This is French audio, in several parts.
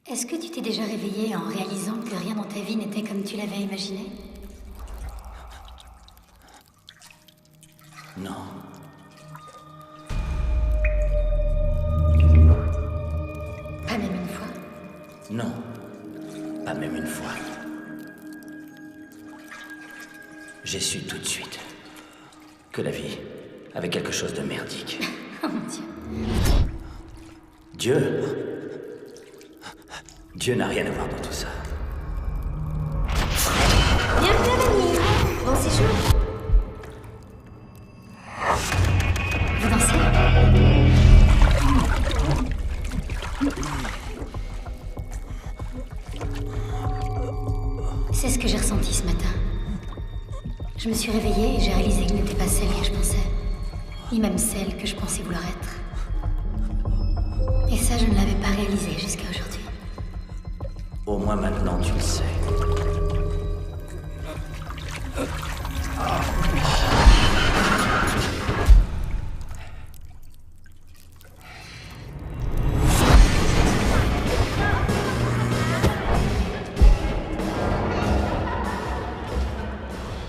Est-ce que tu t'es déjà réveillé en réalisant que rien dans ta vie n'était comme tu l'avais imaginé? Non. Pas même une fois? Non. Pas même une fois. J'ai su tout de suite que la vie avait quelque chose de merdique. Oh mon Dieu. Dieu n'a rien à voir dans tout ça. Bienvenue à Manille. Bon séjour. Vous dansez? C'est ce que j'ai ressenti ce matin. Je me suis réveillée et j'ai réalisé que je n'étais pas celle que je pensais. Ni même celle que je pensais vouloir être. Et ça, je ne l'avais pas réalisé jusqu'à aujourd'hui. Au moins maintenant, tu le sais.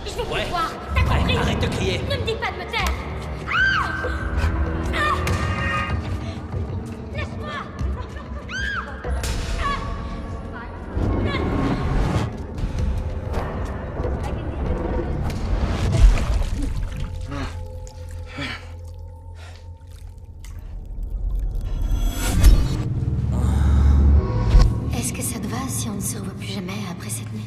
Je veux plus te voir, t'as compris? Arrête de crier. Ne me dis pas de me taire. Laisse-moi. Est-ce que ça te va si on ne se revoit plus jamais après cette nuit?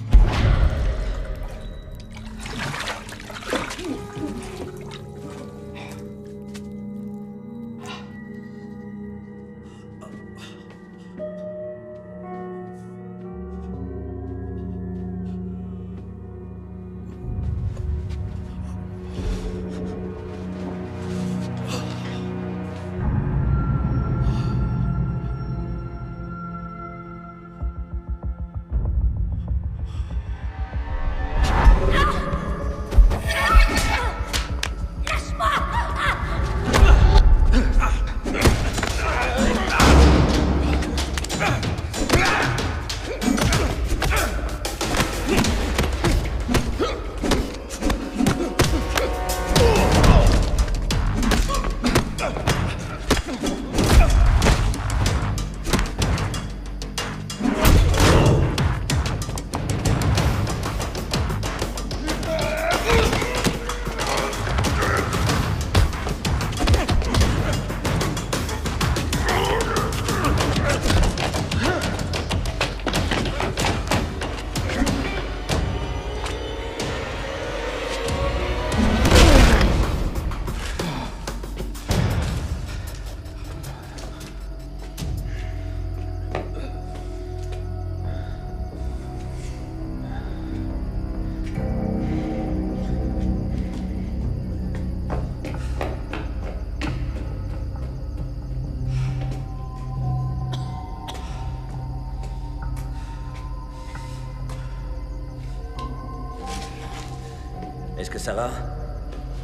Est-ce que ça va?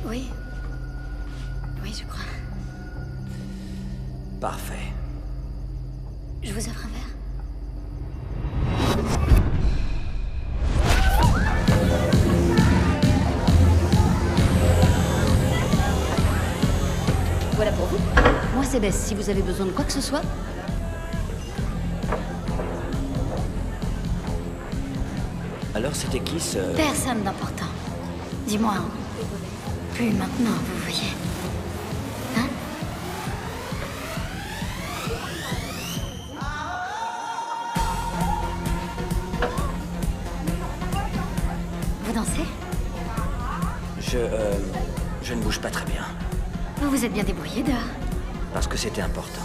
Oui. Oui, je crois. Parfait. Je vous offre un verre? Voilà pour vous. Moi, c'est Bess, si vous avez besoin de quoi que ce soit. Alors c'était qui ce... Personne d'important. Dis-moi, plus maintenant, vous voyez. Hein? Vous dansez? Je ne bouge pas très bien. Vous vous êtes bien débrouillé dehors. Parce que c'était important.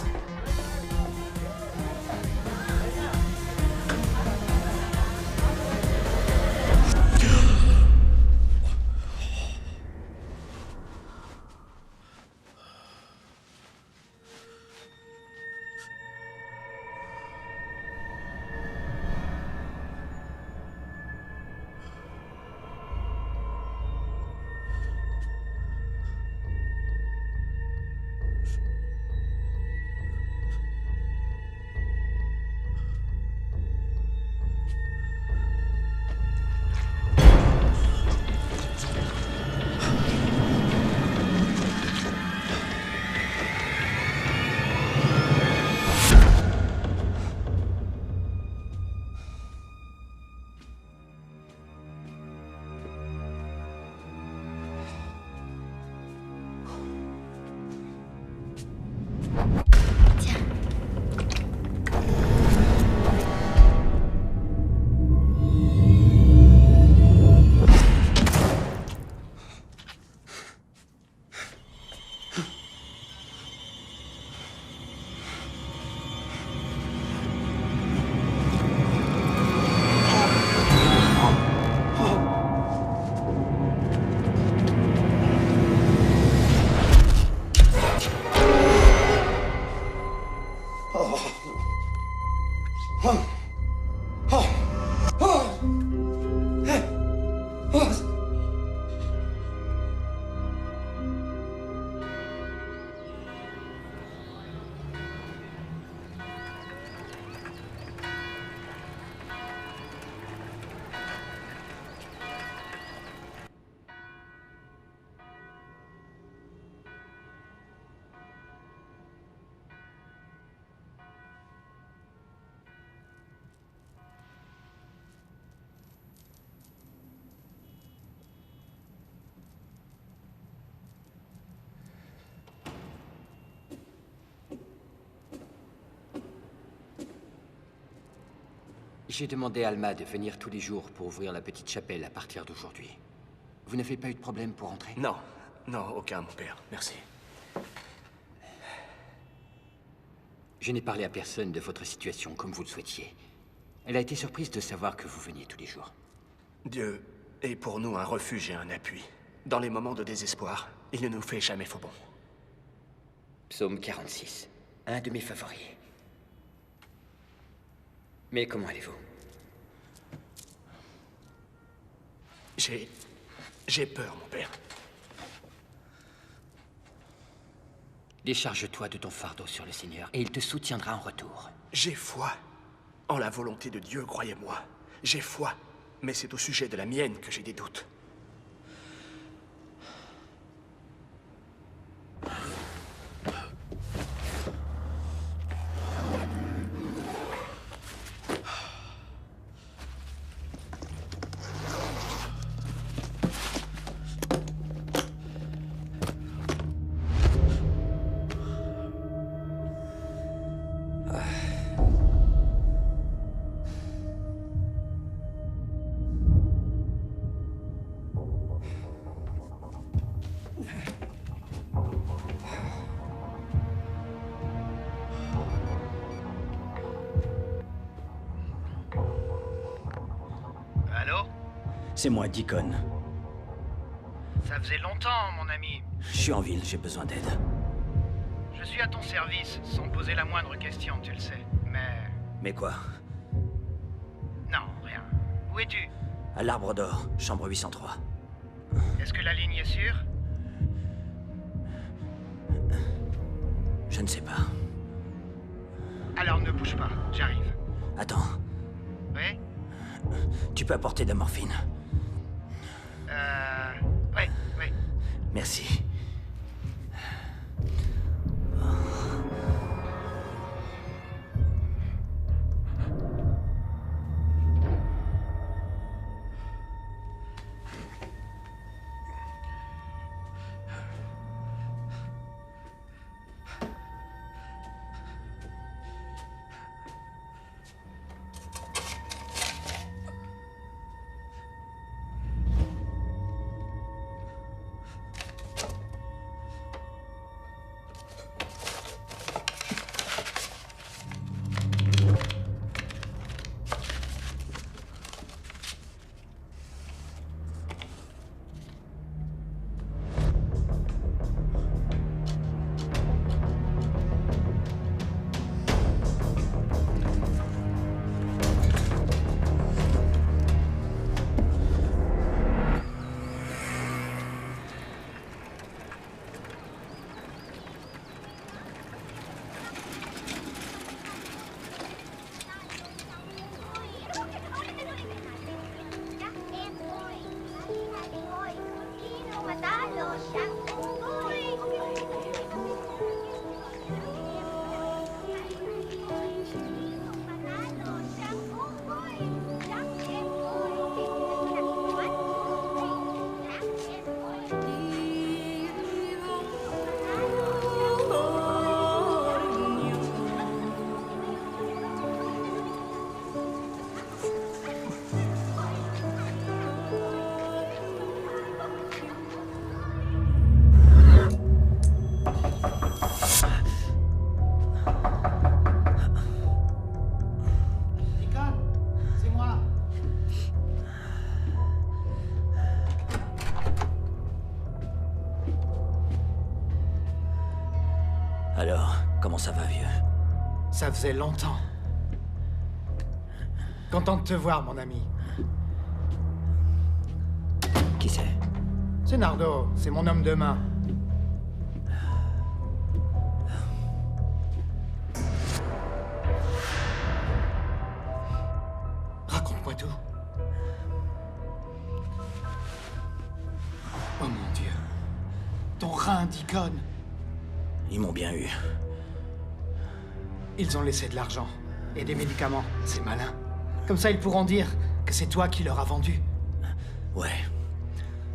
J'ai demandé à Alma de venir tous les jours pour ouvrir la petite chapelle à partir d'aujourd'hui. Vous n'avez pas eu de problème pour entrer? Non, non, aucun, mon père. Merci. Je n'ai parlé à personne de votre situation comme vous le souhaitiez. Elle a été surprise de savoir que vous veniez tous les jours. Dieu est pour nous un refuge et un appui. Dans les moments de désespoir, il ne nous fait jamais faux bon. Psaume 46, un de mes favoris. Mais comment allez-vous? J'ai peur, mon père. Décharge-toi de ton fardeau sur le Seigneur, et il te soutiendra en retour. J'ai foi en la volonté de Dieu, croyez-moi. J'ai foi, mais c'est au sujet de la mienne que j'ai des doutes. Allô? C'est moi, Deacon. Ça faisait longtemps, mon ami. Je suis en ville, j'ai besoin d'aide. Je suis à ton service, sans poser la moindre question, tu le sais. Mais quoi? Non, rien. Où es-tu? À l'Arbre d'Or, chambre 803. Est-ce que la ligne est sûre? Je ne sais pas. Alors ne bouge pas, j'arrive. Attends, Oui? tu peux apporter de la morphine? Ouais, ouais. Merci. Alors, comment ça va, vieux? Ça faisait longtemps. Content de te voir, mon ami. Qui c'est? C'est Nardo, c'est mon homme de main. Raconte-moi tout. Oh mon Dieu. Ton rein d'icône. Ils m'ont bien eu. Ils ont laissé de l'argent et des médicaments. C'est malin. Comme ça, ils pourront dire que c'est toi qui leur as vendu. Ouais.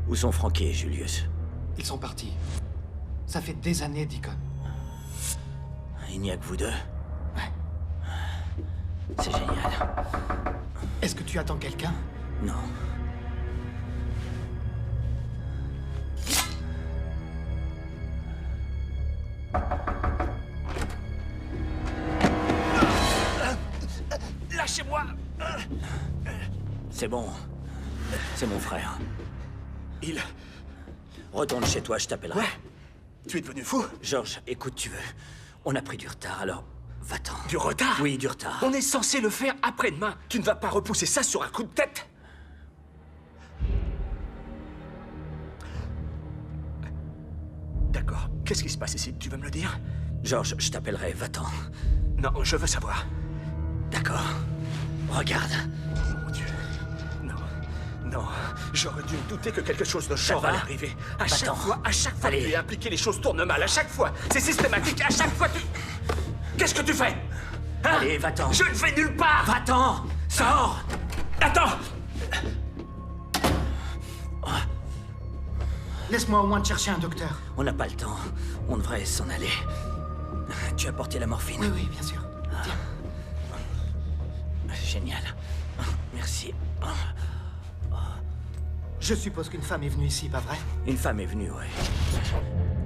Où sont Frankie et Julius? Ils sont partis. Ça fait des années, Deacon. Il n'y a que vous deux? Ouais. C'est génial. Est-ce que tu attends quelqu'un? Non. Lâchez-moi! C'est bon. C'est mon frère. Il... Retourne chez toi, je t'appellerai. Ouais? Tu es devenu fou? George, écoute, tu veux. On a pris du retard, alors va-t'en. Du retard? Oui, du retard. On est censé le faire après-demain. Tu ne vas pas repousser ça sur un coup de tête. D'accord. Qu'est-ce qui se passe ici? Tu veux me le dire? George, je t'appellerai, va-t'en. Non, je veux savoir. D'accord. Regarde. Mon Dieu. Non. Non. J'aurais dû me douter que quelque chose de genre va? allait arriver. À chaque fois que Allez. tu es impliqué, les choses tournent mal. À chaque fois. C'est systématique. À chaque fois, tu... Qu'est-ce que tu fais? Hein? Allez, va-t'en. Je ne vais nulle part. Va-t'en. Sors. Attends. Laisse-moi au moins te chercher un docteur. On n'a pas le temps. On devrait s'en aller. Tu as porté la morphine? Oui, oui, bien sûr. Tiens. Génial. Merci. Je suppose qu'une femme est venue ici, pas vrai? Une femme est venue, ouais.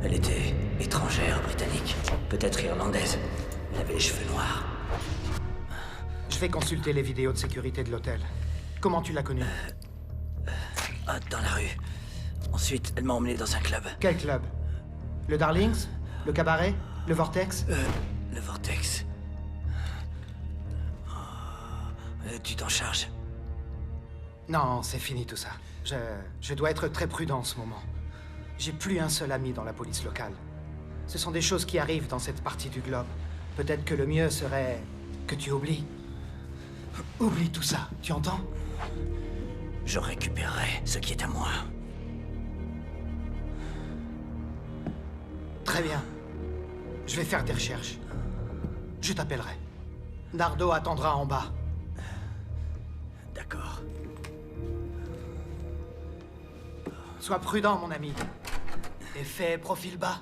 Elle était étrangère, britannique. Peut-être irlandaise. Elle avait les cheveux noirs. Je vais consulter les vidéos de sécurité de l'hôtel. Comment tu l'as connue? Dans la rue. Ensuite, elle m'a emmené dans un club. Quel club? Le Darlings? Le cabaret? Le Vortex? Le Vortex. Tu t'en charges? Non, c'est fini tout ça. Je dois être très prudent en ce moment. J'ai plus un seul ami dans la police locale. Ce sont des choses qui arrivent dans cette partie du globe. Peut-être que le mieux serait que tu oublies. Oublie tout ça, tu entends? Je récupérerai ce qui est à moi. Très bien. Je vais faire des recherches. Je t'appellerai. Nardo attendra en bas. D'accord. Sois prudent, mon ami. Et fais profil bas.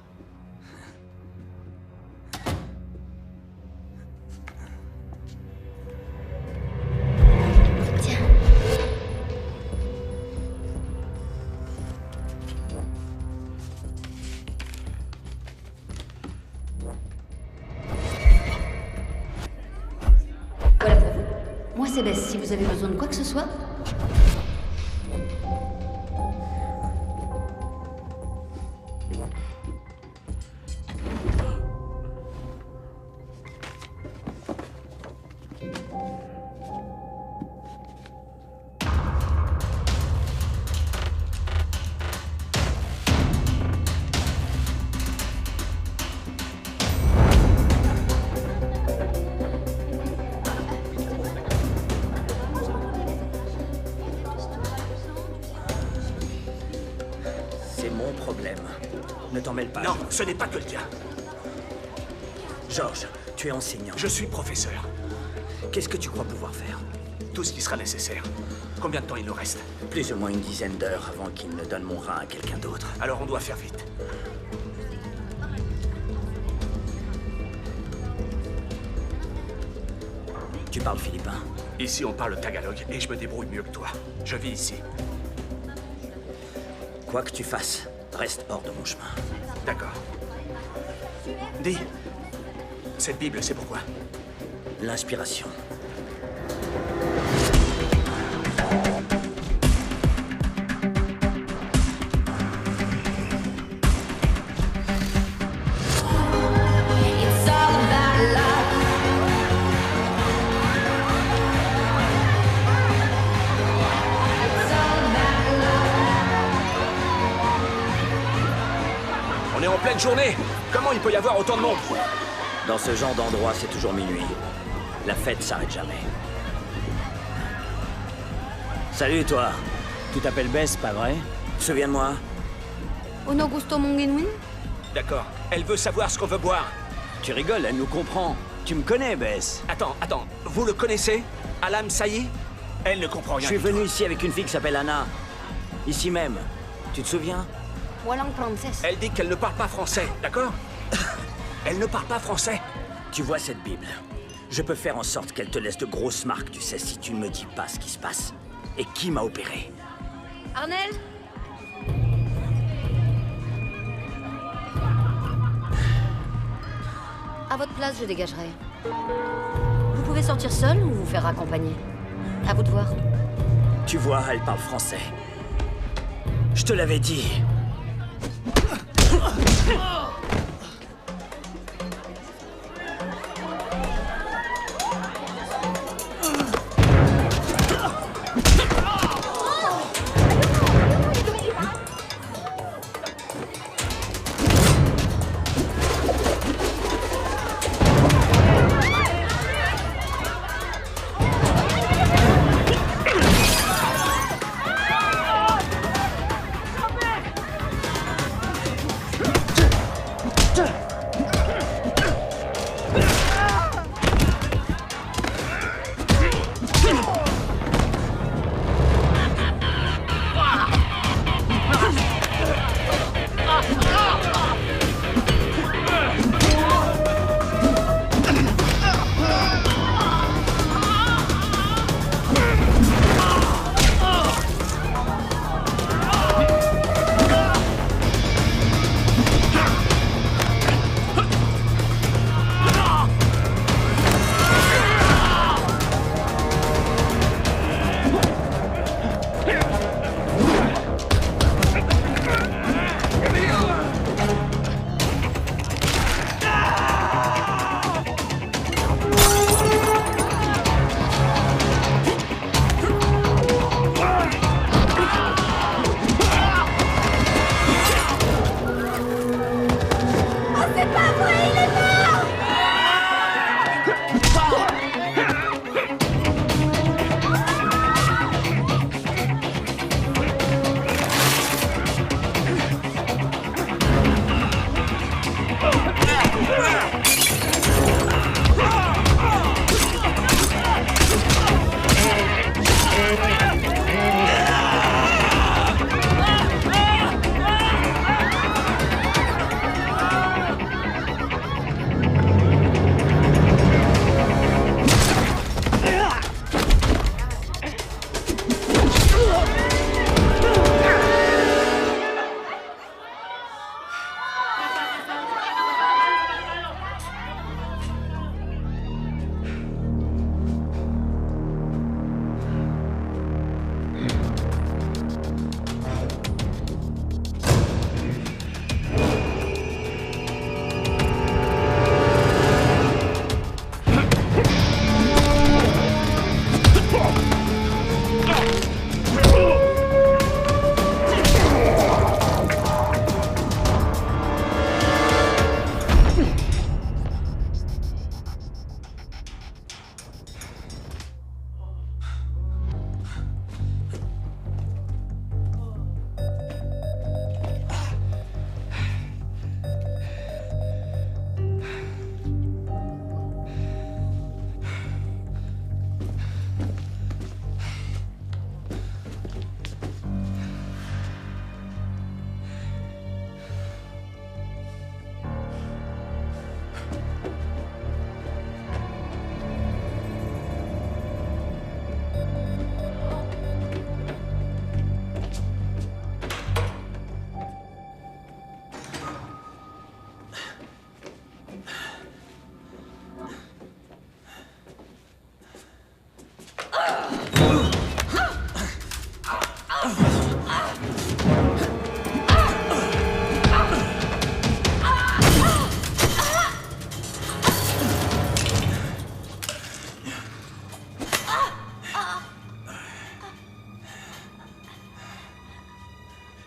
Tiens. Voilà pour vous. Moi, c'est Bess, si vous avez besoin de quoi que ce soit. C'est mon problème. Ne t'en mêle pas. Non, ce n'est pas que le tien. George, tu es enseignant. Je suis professeur. Qu'est-ce que tu crois pouvoir faire? Tout ce qui sera nécessaire. Combien de temps il nous reste? Plus ou moins une dizaine d'heures avant qu'il ne donne mon rein à quelqu'un d'autre. Alors on doit faire vite. Tu parles philippin? Ici, on parle tagalog et je me débrouille mieux que toi. Je vis ici. Quoi que tu fasses, reste hors de mon chemin. D'accord. Dis, cette Bible, c'est pourquoi? L'inspiration. journée. Comment il peut y avoir autant de monde? Dans ce genre d'endroit, c'est toujours minuit. La fête s'arrête jamais. Salut, toi. Tu t'appelles Bess, pas vrai? Souviens-moi. Uno gusto mongenwin? D'accord. Elle veut savoir ce qu'on veut boire. Tu rigoles, elle nous comprend. Tu me connais, Bess. Attends. Vous le connaissez? Alam Saï? Elle ne comprend rien. Je suis du tout. venu ici avec une fille qui s'appelle Anna. Ici même. Tu te souviens? Walang Frances. Elle dit qu'elle ne parle pas français, d'accord? Elle ne parle pas français. Tu vois cette Bible? Je peux faire en sorte qu'elle te laisse de grosses marques, tu sais, si tu ne me dis pas ce qui se passe. Et qui m'a opéré? Arnel? À votre place, je dégagerai. Vous pouvez sortir seul ou vous faire accompagner? À vous de voir. Tu vois, elle parle français. Je te l'avais dit.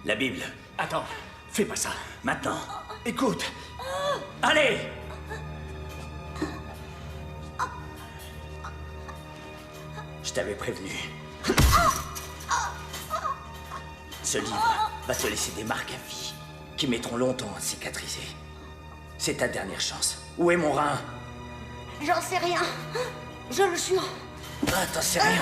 La Bible. Attends, fais pas ça. Maintenant. Écoute. Allez! Je t'avais prévenu. Ce livre va te laisser des marques à vie, qui mettront longtemps à cicatriser. C'est ta dernière chance. Où est mon rein? J'en sais rien. Je le jure. Ah, t'en sais rien.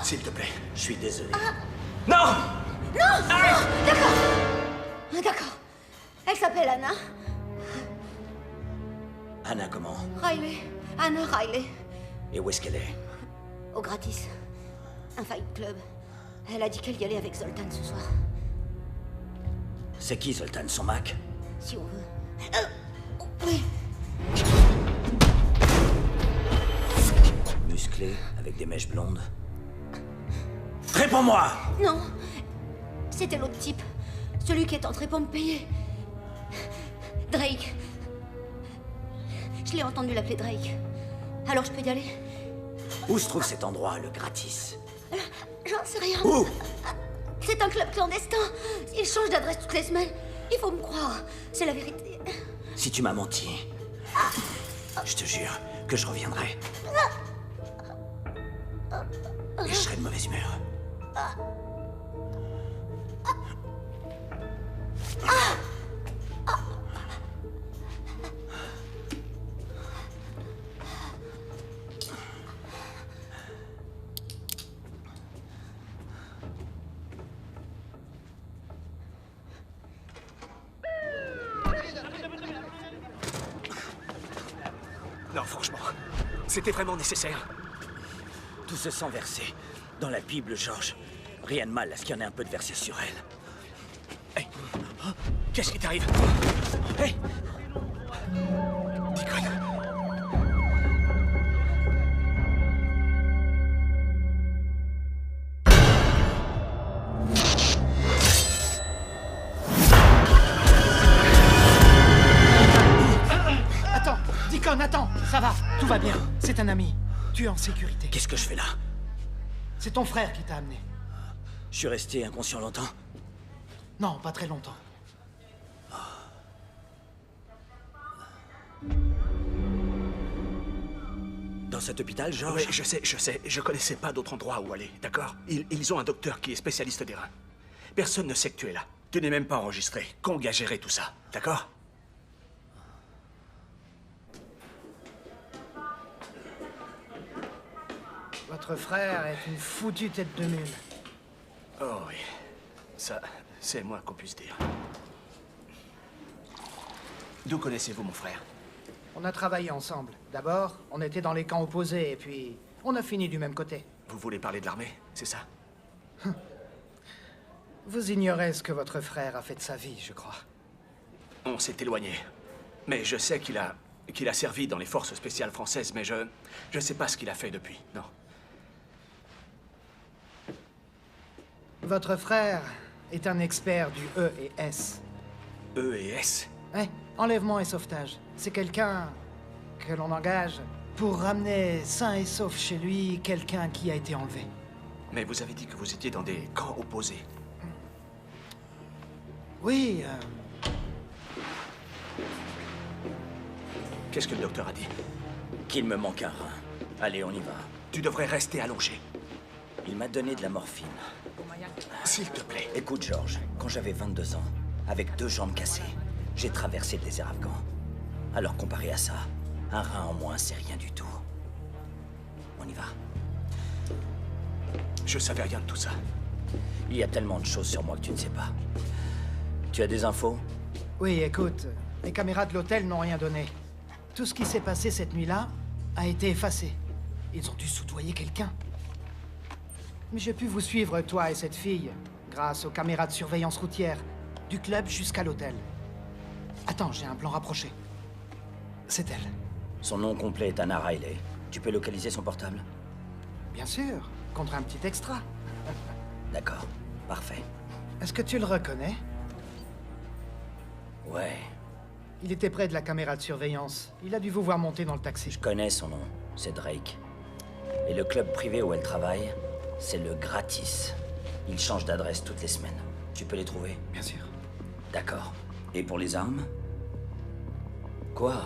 S'il te plaît. Je suis désolé. Non! Non! D'accord. D'accord. Elle s'appelle Anna. Anna comment? Riley. Anna Riley. Et où est-ce qu'elle est? Au gratis. Un fight club. Elle a dit qu'elle y allait avec Zoltan ce soir. C'est qui Zoltan, son Mac? Si on veut. Oui. Musclé, avec des mèches blondes. Réponds-moi! Non. C'était l'autre type. Celui qui est entré pour me payer. Drake. Je l'ai entendu l'appeler Drake. Alors je peux y aller? Où se trouve cet endroit, le gratis? J'en sais rien. Où? C'est un club clandestin. Il change d'adresse toutes les semaines. Il faut me croire. C'est la vérité. Si tu m'as menti, je te jure que je reviendrai. Et je serai de mauvaise humeur. Non, franchement. C'était vraiment nécessaire. Tout ce sang versé dans la Bible, George. Rien de mal à ce qu'il y en ait un peu de versé sur elle. Hey. Qu'est-ce qui t'arrive? Hey. Deacon. Attends, Deacon, attends. Ça va, tout va bien. C'est un ami. Tu es en sécurité. Qu'est-ce que je fais là? C'est ton frère qui t'a amené. Je suis resté inconscient longtemps? Non, pas très longtemps. Dans cet hôpital, George? Oui, je sais. Je connaissais pas d'autre endroit où aller, d'accord? Ils ont un docteur qui est spécialiste des reins. Personne ne sait que tu es là. Tu n'es même pas enregistré. Kong a géré tout ça, d'accord? Votre frère est une foutue tête de mule. Oh oui. Ça, c'est le moins qu'on puisse dire. D'où connaissez-vous mon frère? On a travaillé ensemble. D'abord, on était dans les camps opposés, et puis on a fini du même côté. Vous voulez parler de l'armée, c'est ça? Vous ignorez ce que votre frère a fait de sa vie, je crois. On s'est éloigné. Mais je sais qu'il a servi dans les forces spéciales françaises, mais je sais pas ce qu'il a fait depuis, non. Votre frère est un expert du E et S. E et S? Ouais, enlèvement et sauvetage. C'est quelqu'un que l'on engage pour ramener sain et sauf chez lui quelqu'un qui a été enlevé. Mais vous avez dit que vous étiez dans des camps opposés. Oui, Qu'est-ce que le docteur a dit? Qu'il me manque un rein. Allez, on y va. Tu devrais rester allongé. Il m'a donné de la morphine. S'il te plaît. Écoute, George, quand j'avais 22 ans, avec 2 jambes cassées, j'ai traversé le désert afghan. Alors comparé à ça, un rein en moins, c'est rien du tout. On y va. Je savais rien de tout ça. Il y a tellement de choses sur moi que tu ne sais pas. Tu as des infos? oui, écoute, les caméras de l'hôtel n'ont rien donné. Tout ce qui s'est passé cette nuit-là a été effacé. Ils ont dû soudoyer quelqu'un. Mais j'ai pu vous suivre, toi et cette fille, grâce aux caméras de surveillance routière, du club jusqu'à l'hôtel. Attends, j'ai un plan rapproché. C'est elle. Son nom complet est Anna Riley. Tu peux localiser son portable? Bien sûr, contre un petit extra. D'accord, parfait. Est-ce que tu le reconnais? Ouais, Il était près de la caméra de surveillance. Il a dû vous voir monter dans le taxi. je connais son nom. C'est Drake. Et le club privé où elle travaille, c'est le Gratis. Ils changent d'adresse toutes les semaines. Tu peux les trouver? Bien sûr. D'accord. Et pour les armes? Quoi?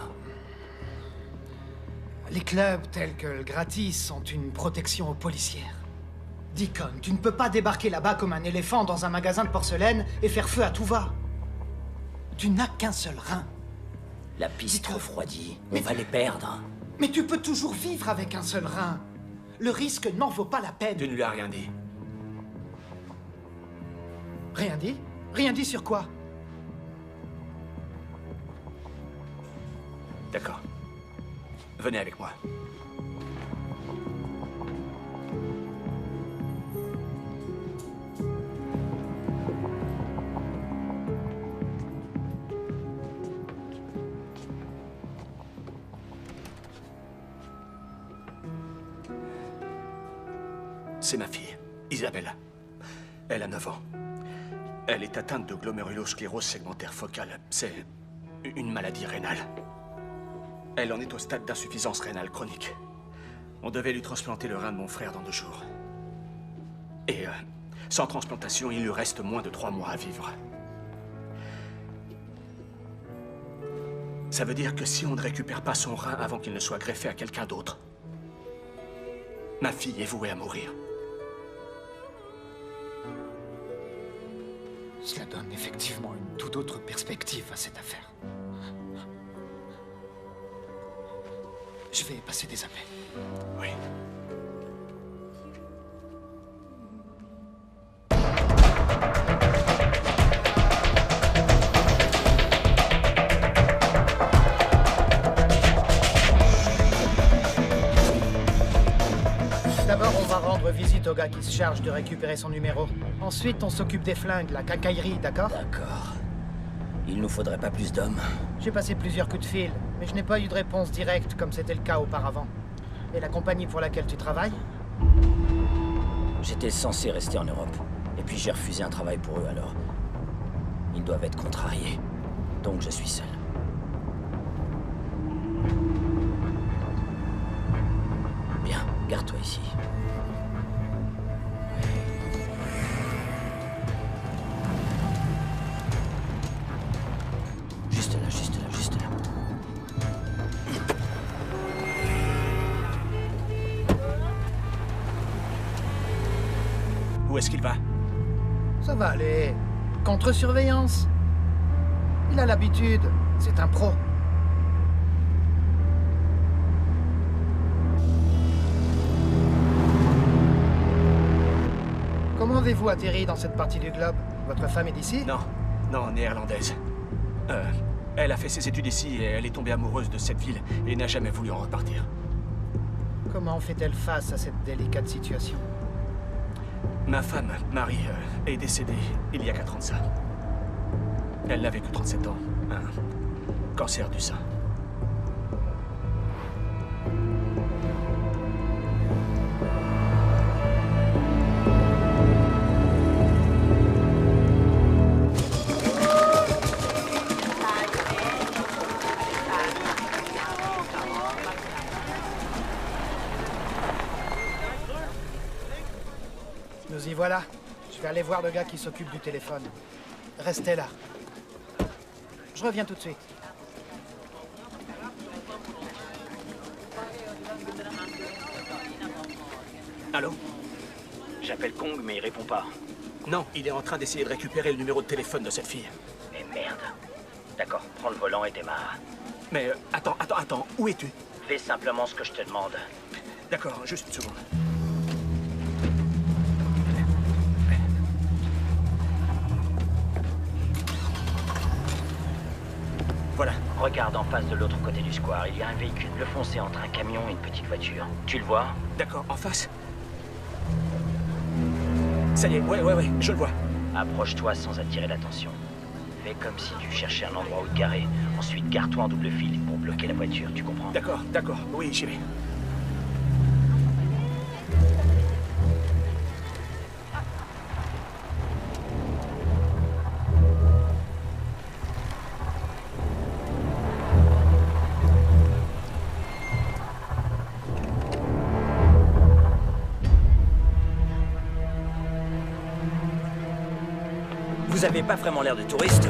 Les clubs tels que le Gratis sont une protection aux policières. Deacon, tu ne peux pas débarquer là-bas comme un éléphant dans un magasin de porcelaine et faire feu à tout va. Tu n'as qu'un seul rein. La piste Dis-toi. refroidit. On Mais va les perdre. Mais tu peux toujours vivre avec un seul rein. Le risque n'en vaut pas la peine. Tu ne lui as rien dit. Rien dit? Rien dit sur quoi? D'accord. Venez avec moi. C'est ma fille, Isabelle. Elle a 9 ans. Elle est atteinte de glomérulosclérose segmentaire focale. C'est une maladie rénale. Elle en est au stade d'insuffisance rénale chronique. On devait lui transplanter le rein de mon frère dans 2 jours. Et sans transplantation, il lui reste moins de 3 mois à vivre. Ça veut dire que si on ne récupère pas son rein avant qu'il ne soit greffé à quelqu'un d'autre, ma fille est vouée à mourir. Cela donne effectivement une toute autre perspective à cette affaire. Je vais passer des appels. Oui. D'abord, on va rendre visite au gars qui se charge de récupérer son numéro. Ensuite, on s'occupe des flingues, la cacaillerie, d'accord? D'accord. Il nous faudrait pas plus d'hommes. J'ai passé plusieurs coups de fil, mais je n'ai pas eu de réponse directe comme c'était le cas auparavant. Et la compagnie pour laquelle tu travailles? J'étais censé rester en Europe. Et puis j'ai refusé un travail pour eux alors. Ils doivent être contrariés. Donc je suis seul. Bien, garde-toi ici. Juste là, juste là, juste là. Où est-ce qu'il va? Ça va aller. Contre-surveillance. Il a l'habitude. C'est un pro. Comment avez-vous atterri dans cette partie du globe? Votre femme est d'ici? Non, non, néerlandaise. Elle a fait ses études ici et elle est tombée amoureuse de cette ville et n'a jamais voulu en repartir. Comment fait-elle face à cette délicate situation? Ma femme, Marie, est décédée il y a 4 ans de ça. Elle n'avait que 37 ans. Un cancer du sein. Nous y voilà. Je vais aller voir le gars qui s'occupe du téléphone. Restez là. Je reviens tout de suite. Allô? J'appelle Kong, mais il répond pas. Non, il est en train d'essayer de récupérer le numéro de téléphone de cette fille. Mais merde. D'accord, prends le volant et démarre. Mais attends, où es-tu? Fais simplement ce que je te demande. D'accord, juste une seconde. Voilà. Regarde en face de l'autre côté du square. Il y a un véhicule bleu foncé entre un camion et une petite voiture. Tu le vois? D'accord, en face. Ça y est, ouais, je le vois. Approche-toi sans attirer l'attention. Fais comme si tu cherchais un endroit où te garer. Ensuite, gare-toi en double fil pour bloquer la voiture, tu comprends? D'accord, oui, j'y vais. Vous avez pas vraiment l'air de touriste.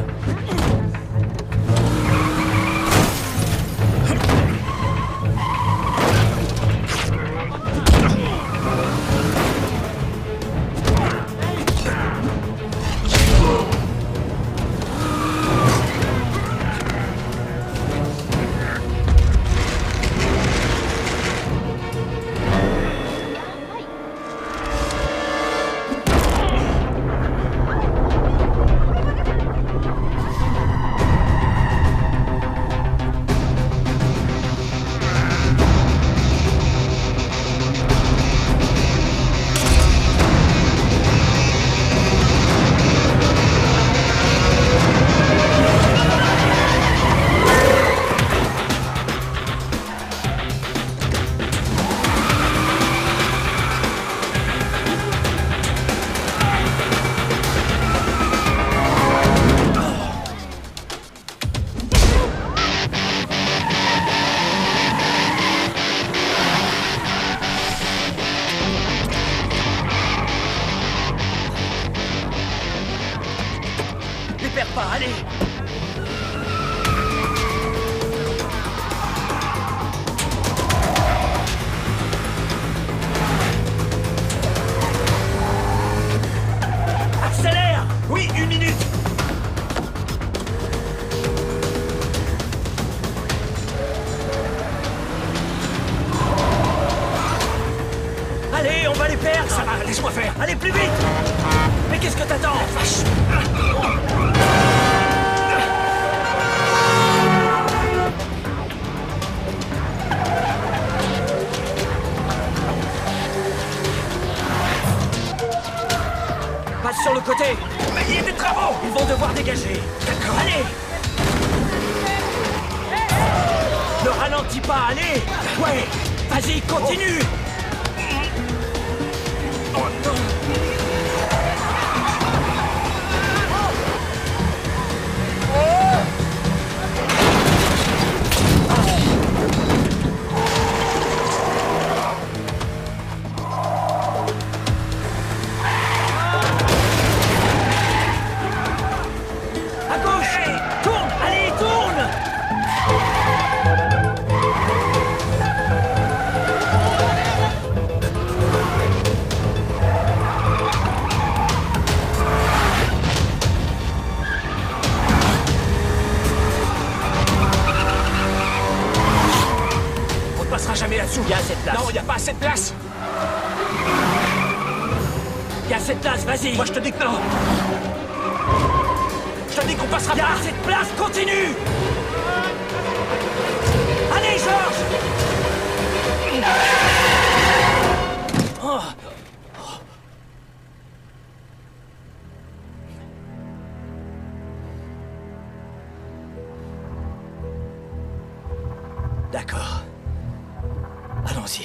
Laisse-moi faire. Allez, plus vite! Mais qu'est-ce que t'attends? Passe sur le côté! Mais il y a des travaux! Ils vont devoir dégager. D'accord. Allez! Ne ralentis pas, allez! Ouais! Vas-y, continue! Oh non! À gauche! Tourne! Allez, tourne! On ne passera jamais là-dessous. Il y a assez de place. Non, il n'y a pas assez de place. Il y a assez de place, vas-y! Moi, je te dis que non. Je te dis qu'on passera Il y a pas. assez de place, continue! Allez, Georges! Oh. D'accord. Allons-y.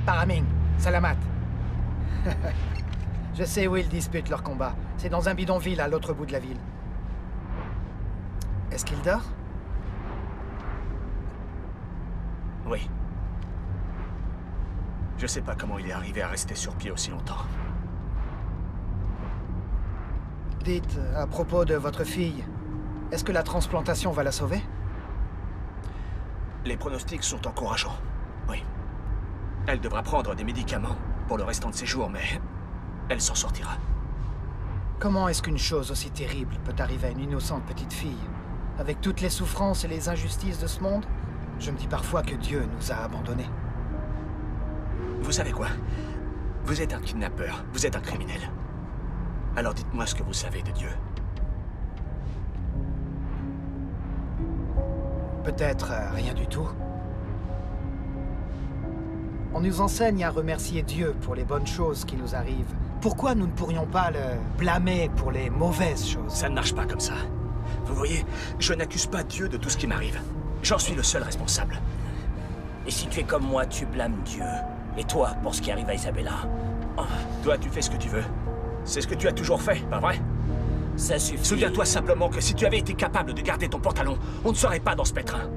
Paraming, Salamat. Je sais où ils disputent leur combat. C'est dans un bidonville à l'autre bout de la ville. Est-ce qu'il dort? Oui. Je sais pas comment il est arrivé à rester sur pied aussi longtemps. Dites, à propos de votre fille, est-ce que la transplantation va la sauver? Les pronostics sont encourageants. Oui. Elle devra prendre des médicaments pour le restant de ses jours, mais elle s'en sortira. Comment est-ce qu'une chose aussi terrible peut arriver à une innocente petite fille? Avec toutes les souffrances et les injustices de ce monde, je me dis parfois que Dieu nous a abandonnés. Vous savez quoi? Vous êtes un kidnappeur, vous êtes un criminel. Alors dites-moi ce que vous savez de Dieu. Peut-être rien du tout. On nous enseigne à remercier Dieu pour les bonnes choses qui nous arrivent. Pourquoi nous ne pourrions pas le blâmer pour les mauvaises choses? Ça ne marche pas comme ça. Vous voyez, je n'accuse pas Dieu de tout ce qui m'arrive. J'en suis le seul responsable. Et si tu es comme moi, tu blâmes Dieu. Et toi, pour ce qui arrive à Isabella? Oh, Toi, tu fais ce que tu veux. C'est ce que tu as toujours fait, pas vrai? ça suffit. Souviens-toi simplement que si tu avais été capable de garder ton pantalon, on ne serait pas dans ce pétrin.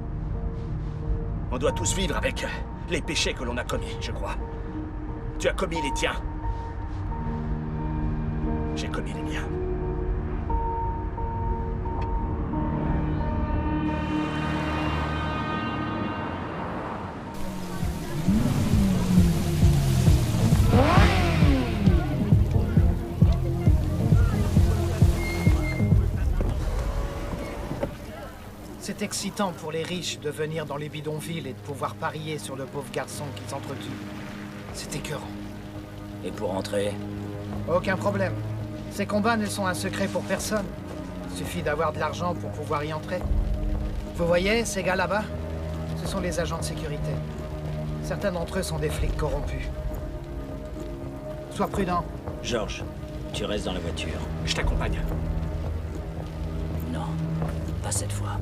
On doit tous vivre avec les péchés que l'on a commis, je crois. Tu as commis les tiens. J'ai commis les miens. C'est excitant pour les riches de venir dans les bidonvilles et de pouvoir parier sur le pauvre garçon qui s'entretue. C'est écœurant. Et pour entrer? Aucun problème. Ces combats ne sont un secret pour personne. Il suffit d'avoir de l'argent pour pouvoir y entrer. Vous voyez, ces gars là-bas, ce sont les agents de sécurité. Certains d'entre eux sont des flics corrompus. Sois prudent. George, tu restes dans la voiture. Je t'accompagne. Non, pas cette fois.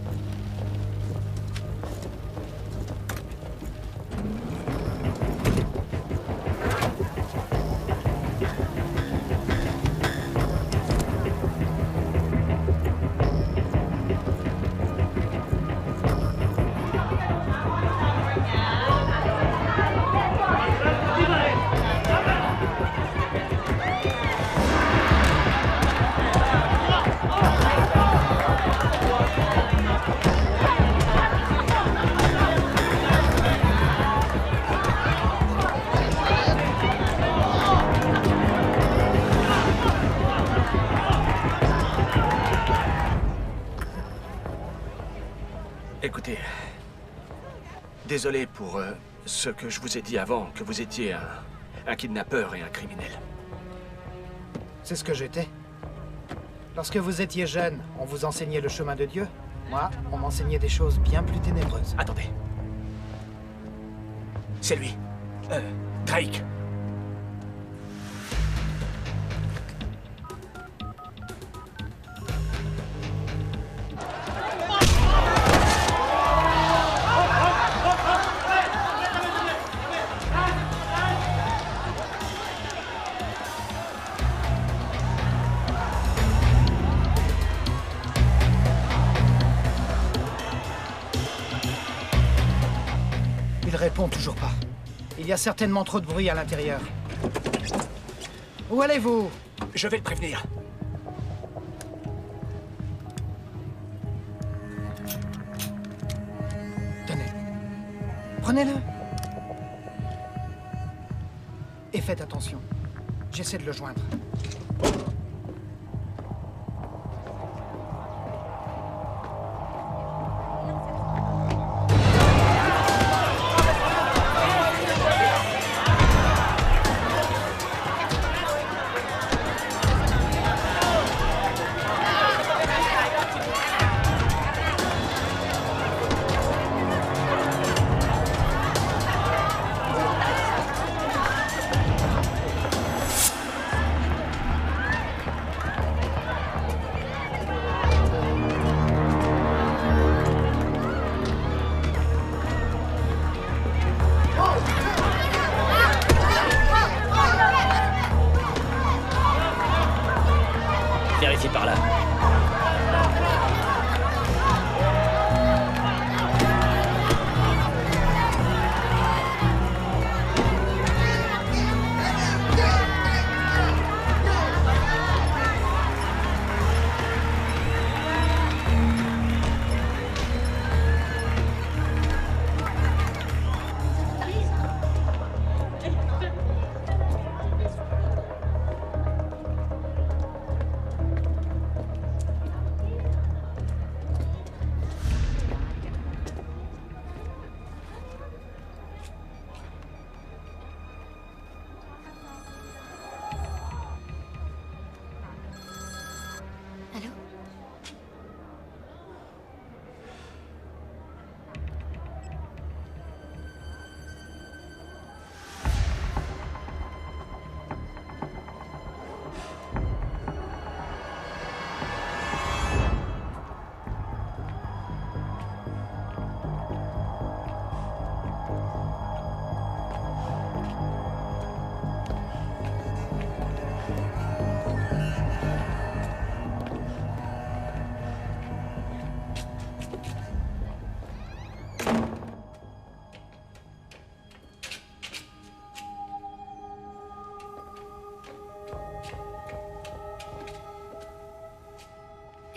Écoutez, désolé pour ce que je vous ai dit avant, que vous étiez un kidnappeur et un criminel. C'est ce que j'étais. Lorsque vous étiez jeune, on vous enseignait le chemin de Dieu. Moi, on m'enseignait des choses bien plus ténébreuses. Attendez. C'est lui. Drake. Il répond toujours pas. Il y a certainement trop de bruit à l'intérieur. Où allez-vous? Je vais le prévenir. Tenez. Prenez-le. Et faites attention. J'essaie de le joindre.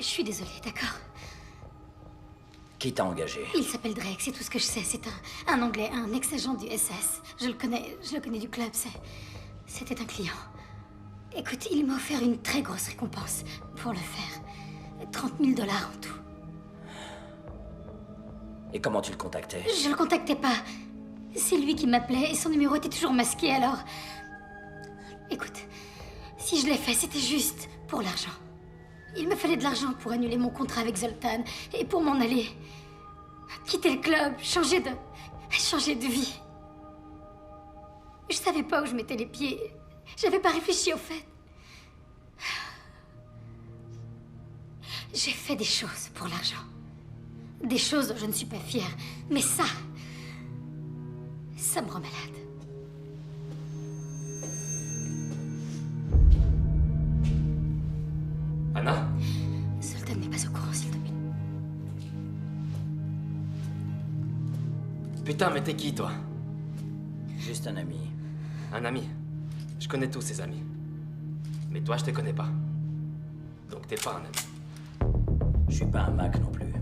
suis désolée, d'accord? Qui t'a engagé? Il s'appelle Drake, c'est tout ce que je sais. C'est un Anglais, un ex-agent du SS. Je le connais du club, c'était un client. Écoute, il m'a offert une très grosse récompense pour le faire. 30 000 $ en tout. Et comment tu le contactais? Je le contactais pas. C'est lui qui m'appelait et son numéro était toujours masqué, alors... Écoute, si je l'ai fait, c'était juste pour l'argent. Il me fallait de l'argent pour annuler mon contrat avec Zoltan et pour m'en aller. Quitter le club, changer de vie. Je savais pas où je mettais les pieds. J'avais pas réfléchi au fait. J'ai fait des choses pour l'argent. Des choses dont je ne suis pas fière. Mais ça me rend malade. Anna? Zoltan n'est pas au courant, s'il te plaît. Putain, mais t'es qui, toi? Juste un ami. Un ami. Je connais tous ces amis. Mais toi, je te connais pas. Donc t'es pas un ami. Je suis pas un Mac non plus.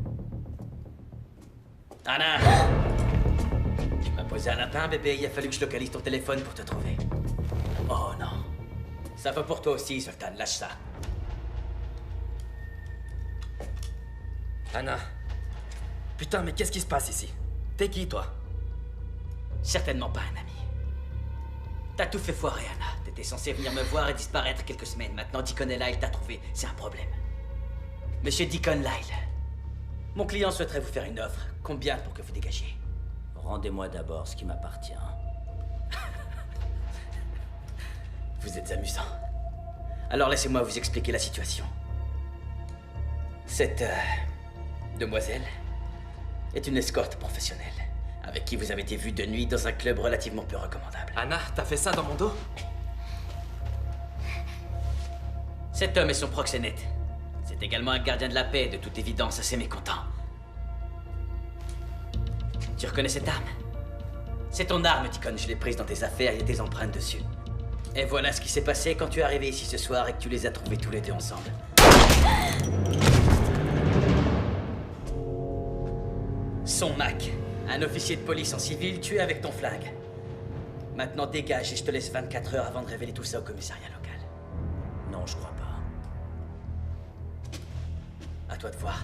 Anna! Tu m'as posé un lapin, bébé. Il a fallu que je localise ton téléphone pour te trouver. Oh non. Ça va pour toi aussi, Zoltan. Lâche ça. Anna. Putain, mais qu'est-ce qui se passe ici? T'es qui, toi? Certainement pas un ami. T'as tout fait foirer, Anna. T'étais censé venir me voir et disparaître quelques semaines. Maintenant, Deacon et Lyle t'a trouvé. C'est un problème. Monsieur Deacon Lyle, mon client souhaiterait vous faire une offre. Combien pour que vous dégagiez? Rendez-moi d'abord ce qui m'appartient. Vous êtes amusant. Alors laissez-moi vous expliquer la situation. Cette demoiselle est une escorte professionnelle avec qui vous avez été vu de nuit dans un club relativement peu recommandable. Anna, t'as fait ça dans mon dos? Cet homme est son proxénète. C'est également un gardien de la paix, de toute évidence assez mécontent. Tu reconnais cette arme? C'est ton arme, Deacon. Je l'ai prise dans tes affaires, il y a tes empreintes dessus. Et voilà ce qui s'est passé quand tu es arrivé ici ce soir et que tu les as trouvés tous les deux ensemble. Son Mac, un officier de police en civil tué avec ton flingue. Maintenant dégage et je te laisse 24 heures avant de révéler tout ça au commissariat local. Non, je crois pas. À toi de voir.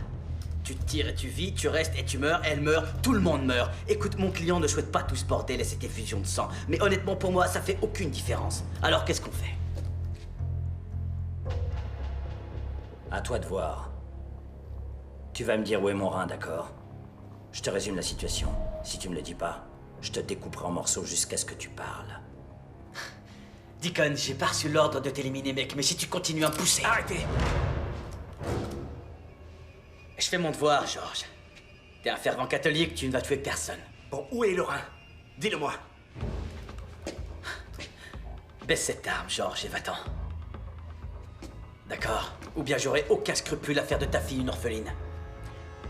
Tu tires et tu vis, tu restes et tu meurs, elle meurt, tout le monde meurt. Écoute, mon client ne souhaite pas tout ce bordel et cette effusion de sang. Mais honnêtement, pour moi, ça fait aucune différence. Alors qu'est-ce qu'on fait? À toi de voir. Tu vas me dire où est mon rein, d'accord? Je te résume la situation. Si tu me le dis pas, je te découperai en morceaux jusqu'à ce que tu parles. Deacon, j'ai pas reçu l'ordre de t'éliminer, mec, mais si tu continues à me pousser... Arrêtez! Je fais mon devoir, George. T'es un fervent catholique, tu ne vas tuer personne. Bon, où est le rein? Dis-le-moi. Baisse cette arme, George, et va-t'en. D'accord? Ou bien j'aurai aucun scrupule à faire de ta fille une orpheline.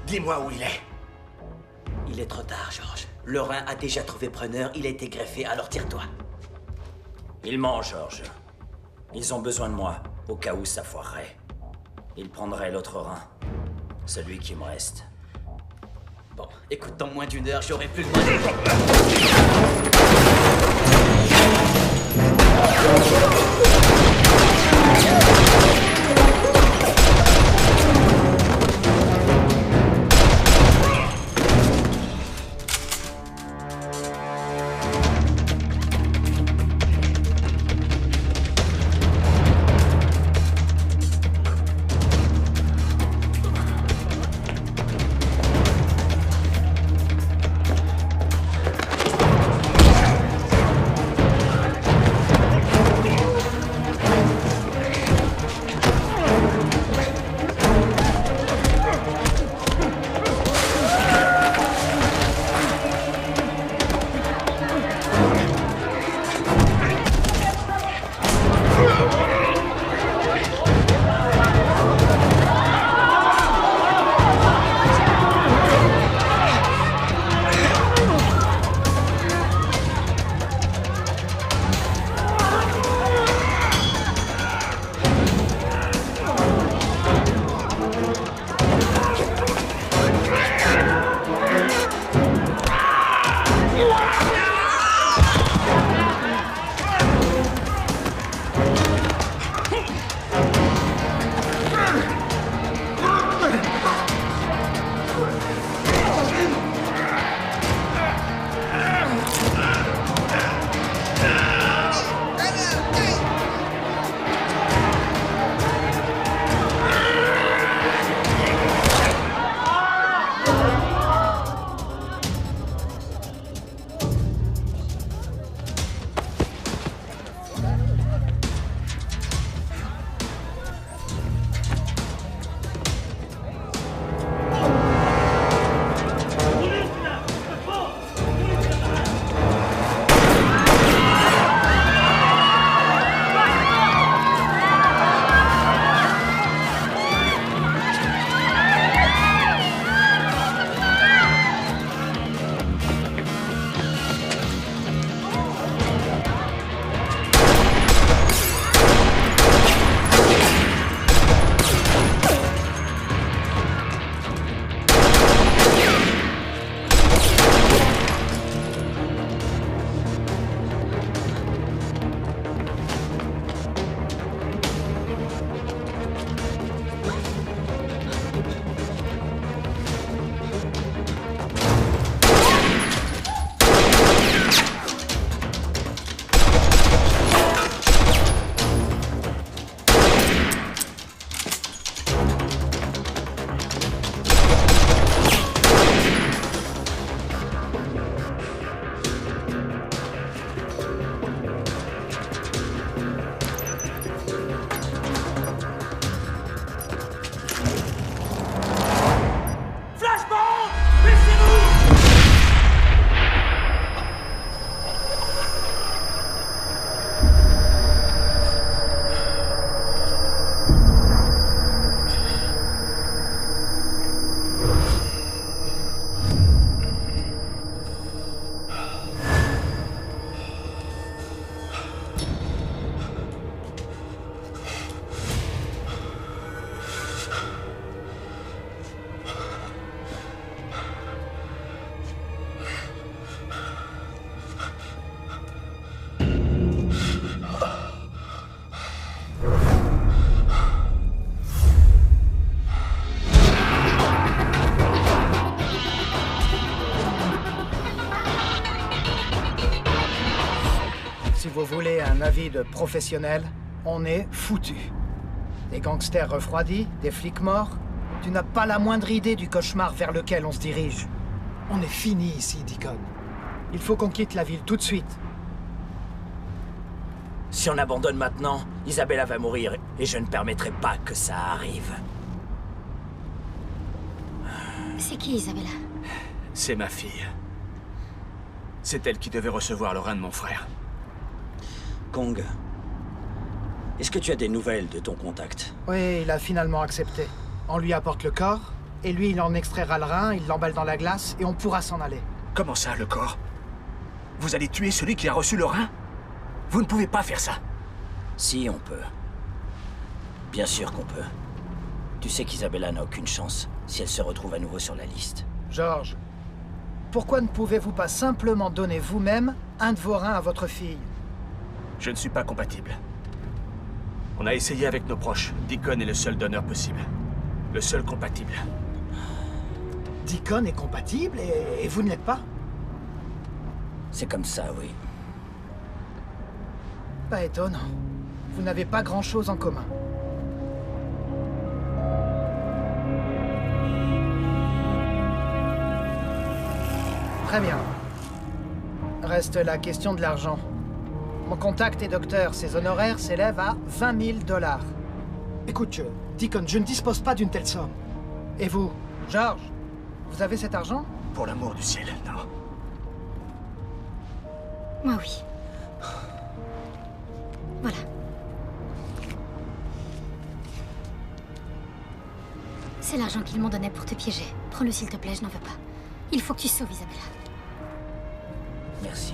Dis-moi où il est. Il est trop tard, George. Le rein a déjà trouvé preneur, il a été greffé, alors tire-toi. Ils mentent, George. Ils ont besoin de moi, au cas où ça foirerait. Ils prendraient l'autre rein. Celui qui me reste. Bon, écoute, dans moins d'une heure, j'aurai plus le moindre... Si vous voulez un avis de professionnel, on est foutu. Des gangsters refroidis, des flics morts, tu n'as pas la moindre idée du cauchemar vers lequel on se dirige. On est fini ici, Deacon. Il faut qu'on quitte la ville tout de suite. Si on abandonne maintenant, Isabella va mourir et je ne permettrai pas que ça arrive. C'est qui, Isabella? C'est ma fille. C'est elle qui devait recevoir le rein de mon frère. Kong, est-ce que tu as des nouvelles de ton contact? Oui, il a finalement accepté. On lui apporte le corps, et lui, il en extraira le rein, il l'emballe dans la glace, et on pourra s'en aller. Comment ça, le corps? Vous allez tuer celui qui a reçu le rein? Vous ne pouvez pas faire ça. Si, on peut. Bien sûr qu'on peut. Tu sais qu'Isabella n'a aucune chance si elle se retrouve à nouveau sur la liste. George, pourquoi ne pouvez-vous pas simplement donner vous-même un de vos reins à votre fille? Je ne suis pas compatible. On a essayé avec nos proches. Deacon est le seul donneur possible. Le seul compatible. Deacon est compatible et vous ne l'êtes pas? C'est comme ça, oui. Pas étonnant. Vous n'avez pas grand-chose en commun. Très bien. Reste la question de l'argent. Mon contact est docteur. Ses honoraires s'élèvent à 20 000 $. Écoute, Deacon, je ne dispose pas d'une telle somme. Et vous, George, vous avez cet argent? Pour l'amour du ciel, non. Moi, oui. Voilà. C'est l'argent qu'ils m'ont donné pour te piéger. Prends-le s'il te plaît, je n'en veux pas. Il faut que tu sauves Isabella. Merci.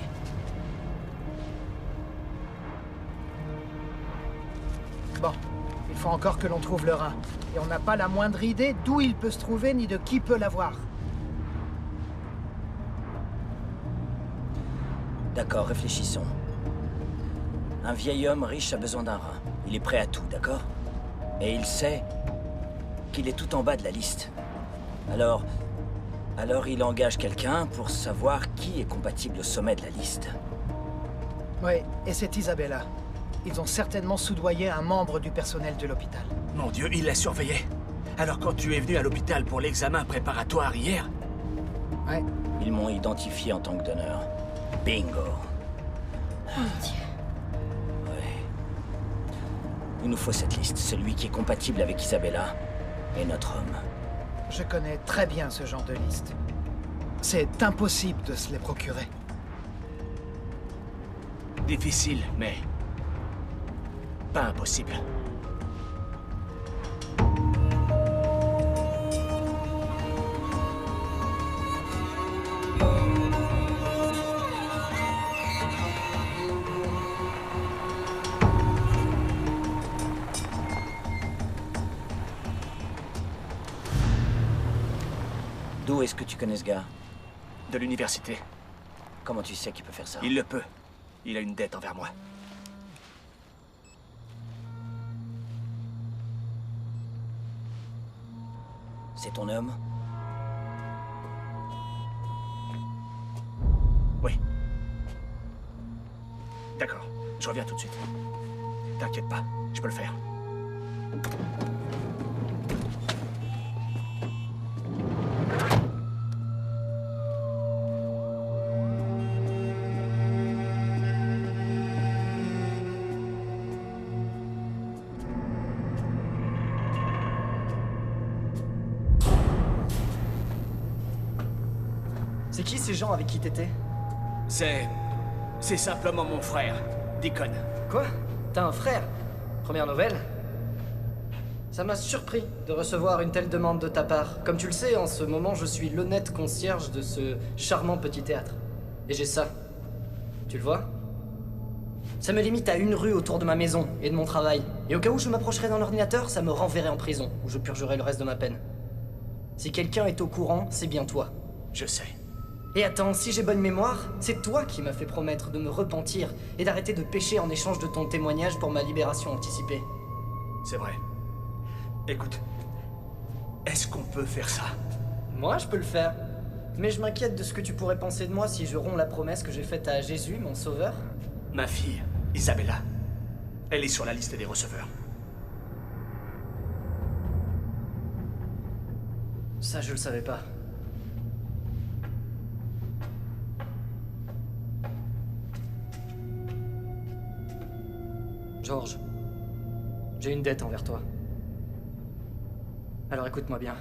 Bon, il faut encore que l'on trouve le rein. Et on n'a pas la moindre idée d'où il peut se trouver ni de qui peut l'avoir. D'accord, réfléchissons. Un vieil homme riche a besoin d'un rein. Il est prêt à tout, d'accord? Et il sait qu'il est tout en bas de la liste. Alors il engage quelqu'un pour savoir qui est compatible au sommet de la liste. Oui, et c'est Isabella. Ils ont certainement soudoyé un membre du personnel de l'hôpital. Mon Dieu, il l'a surveillé. Alors quand tu es venu à l'hôpital pour l'examen préparatoire hier... Ouais. Ils m'ont identifié en tant que donneur. Bingo. Oh mon Dieu. Ouais. Il nous faut cette liste. Celui qui est compatible avec Isabella est notre homme. Je connais très bien ce genre de liste. C'est impossible de se les procurer. Difficile, mais... pas impossible. D'où est-ce que tu connais ce gars? De l'université. Comment tu sais qu'il peut faire ça? Il le peut. Il a une dette envers moi. C'est ton homme? Oui. D'accord, je reviens tout de suite. T'inquiète pas, je peux le faire. C'est qui ces gens avec qui t'étais? C'est simplement mon frère, Deacon. Quoi? T'as un frère? Première nouvelle? Ça m'a surpris de recevoir une telle demande de ta part. Comme tu le sais, en ce moment, je suis l'honnête concierge de ce charmant petit théâtre. Et j'ai ça. Tu le vois? Ça me limite à une rue autour de ma maison et de mon travail. Et au cas où je m'approcherais d'un ordinateur, ça me renverrait en prison, où je purgerai le reste de ma peine. Si quelqu'un est au courant, c'est bien toi. Je sais. Et attends, si j'ai bonne mémoire, c'est toi qui m'as fait promettre de me repentir et d'arrêter de pécher en échange de ton témoignage pour ma libération anticipée. C'est vrai. Écoute, est-ce qu'on peut faire ça? Moi, je peux le faire. Mais je m'inquiète de ce que tu pourrais penser de moi si je romps la promesse que j'ai faite à Jésus, mon sauveur. Ma fille, Isabella, elle est sur la liste des receveurs. Ça, je le savais pas. George, j'ai une dette envers toi. Alors écoute-moi bien.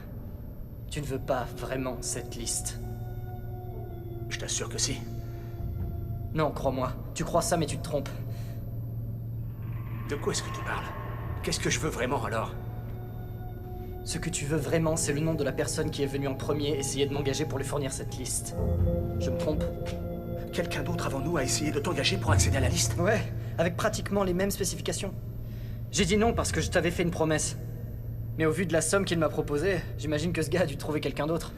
Tu ne veux pas vraiment cette liste. Je t'assure que si. Non, crois-moi. Tu crois ça, mais tu te trompes. De quoi est-ce que tu parles? Qu'est-ce que je veux vraiment, alors? Ce que tu veux vraiment, c'est le nom de la personne qui est venue en premier essayer de m'engager pour lui fournir cette liste. Je me trompe? Quelqu'un d'autre avant nous a essayé de t'engager pour accéder à la liste? Ouais, avec pratiquement les mêmes spécifications. J'ai dit non parce que je t'avais fait une promesse. Mais au vu de la somme qu'il m'a proposée, j'imagine que ce gars a dû trouver quelqu'un d'autre.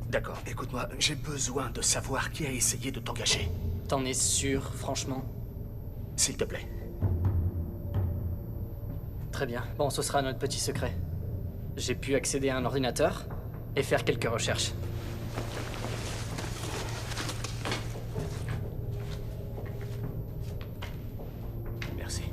D'accord, écoute-moi, j'ai besoin de savoir qui a essayé de t'engager. T'en es sûr, franchement? S'il te plaît. Très bien. Bon, ce sera notre petit secret. J'ai pu accéder à un ordinateur et faire quelques recherches. Merci.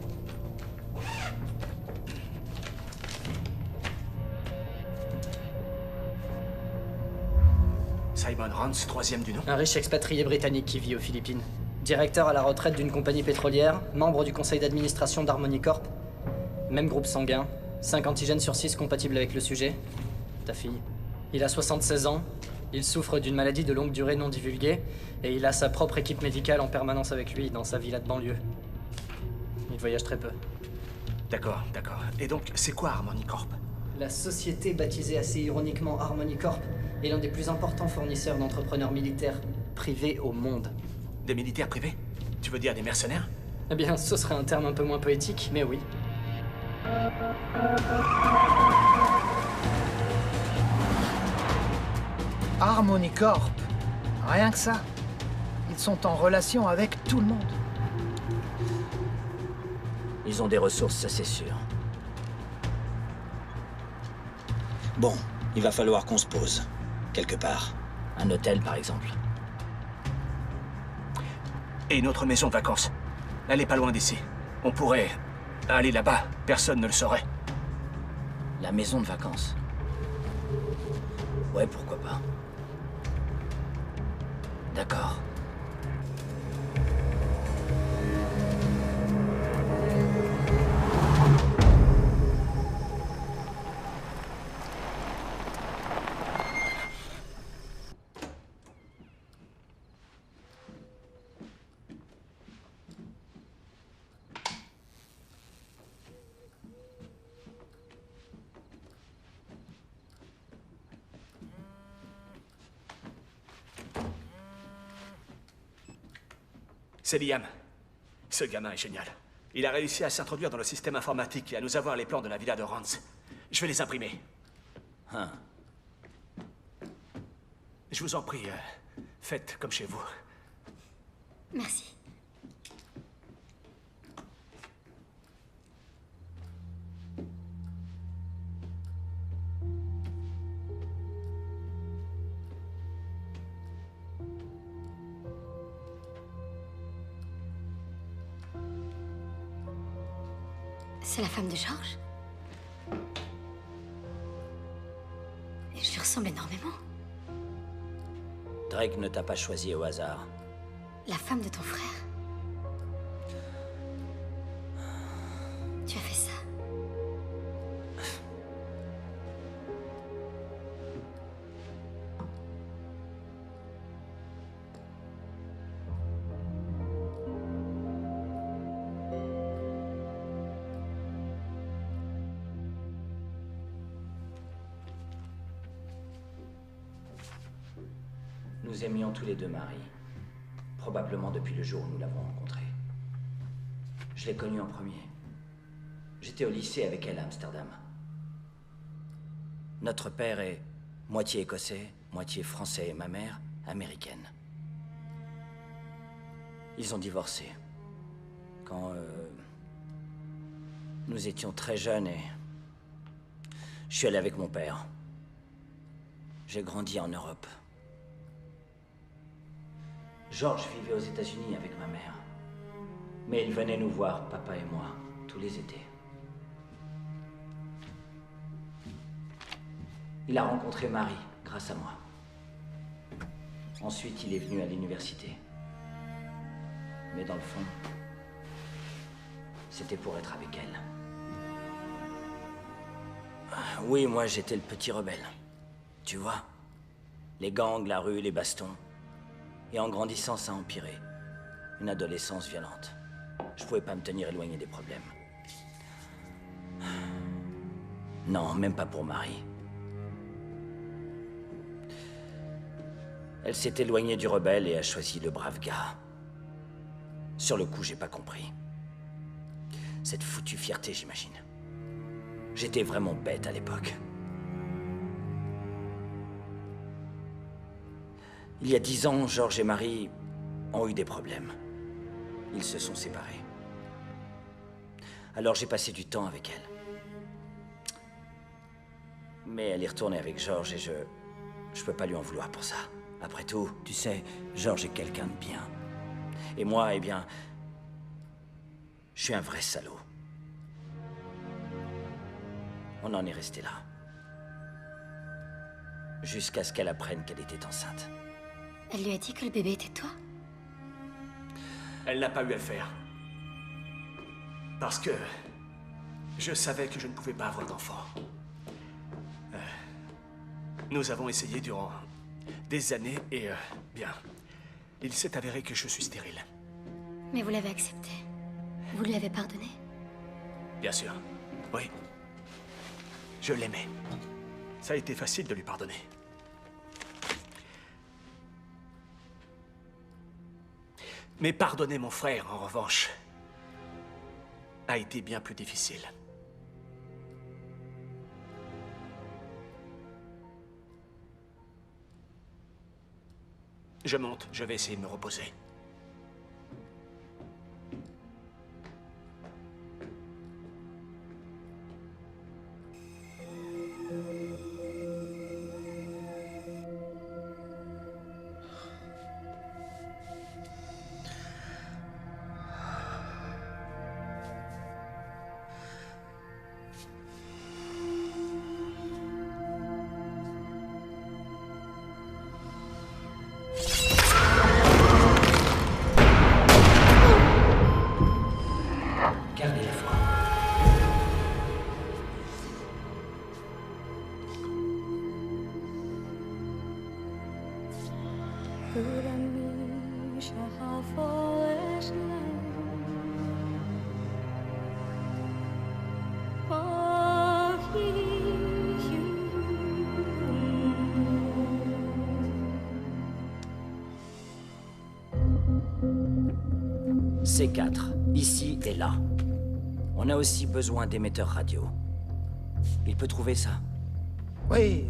Simon Rance, troisième du nom. Un riche expatrié britannique qui vit aux Philippines. Directeur à la retraite d'une compagnie pétrolière, membre du conseil d'administration d'Harmony Corp. Même groupe sanguin, 5 antigènes sur 6 compatibles avec le sujet. Ta fille. Il a 76 ans, il souffre d'une maladie de longue durée non divulguée, et il a sa propre équipe médicale en permanence avec lui dans sa villa de banlieue. Il voyage très peu. D'accord, d'accord. Et donc, c'est quoi Harmony Corp? La société baptisée assez ironiquement Harmony Corp est l'un des plus importants fournisseurs d'entrepreneurs militaires privés au monde. Des militaires privés? Tu veux dire des mercenaires? Eh bien, ce serait un terme un peu moins poétique, mais oui. Harmony Corp. Rien que ça. Ils sont en relation avec tout le monde. Ils ont des ressources, ça c'est sûr. Bon, il va falloir qu'on se pose. Quelque part. Un hôtel, par exemple. Et notre maison de vacances. Elle est pas loin d'ici. On pourrait aller là-bas. Personne ne le saurait. La maison de vacances. Ouais, pourquoi pas. D'accord. C'est Liam. Ce gamin est génial. Il a réussi à s'introduire dans le système informatique et à nous avoir les plans de la villa de Rance. Je vais les imprimer. Hein. Je vous en prie, faites comme chez vous. Merci. C'est la femme de George? Et je lui ressemble énormément. Drake ne t'a pas choisi au hasard. La femme de ton frère? Tu as fait ça? Nous aimions tous les deux Marie. Probablement depuis le jour où nous l'avons rencontrée. Je l'ai connue en premier. J'étais au lycée avec elle à Amsterdam. Notre père est moitié écossais, moitié français et ma mère, américaine. Ils ont divorcé. Quand nous étions très jeunes et je suis allé avec mon père. J'ai grandi en Europe. George vivait aux États-Unis avec ma mère. Mais il venait nous voir, papa et moi, tous les étés. Il a rencontré Marie, grâce à moi. Ensuite, il est venu à l'université. Mais dans le fond, c'était pour être avec elle. Oui, moi, j'étais le petit rebelle. Tu vois? Les gangs, la rue, les bastons. Et en grandissant, ça a empiré. Une adolescence violente. Je pouvais pas me tenir éloigné des problèmes. Non, même pas pour Marie. Elle s'est éloignée du rebelle et a choisi le brave gars. Sur le coup, j'ai pas compris. Cette foutue fierté, j'imagine. J'étais vraiment bête à l'époque. Il y a 10 ans, George et Marie ont eu des problèmes. Ils se sont séparés. Alors j'ai passé du temps avec elle. Mais elle est retournée avec George et je peux pas lui en vouloir pour ça. Après tout, tu sais, George est quelqu'un de bien. Et moi, eh bien, je suis un vrai salaud. On en est resté là. Jusqu'à ce qu'elle apprenne qu'elle était enceinte. Elle lui a dit que le bébé était toi? Elle n'a pas eu à le faire. Parce que je savais que je ne pouvais pas avoir d'enfant. Nous avons essayé durant des années et, bien, il s'est avéré que je suis stérile. Mais vous l'avez accepté. Vous lui avez pardonné? Bien sûr, oui. Je l'aimais. Ça a été facile de lui pardonner. Mais pardonner mon frère, en revanche, a été bien plus difficile. Je monte, je vais essayer de me reposer. C4, ici et là. On a aussi besoin d'émetteurs radio. Il peut trouver ça. Oui,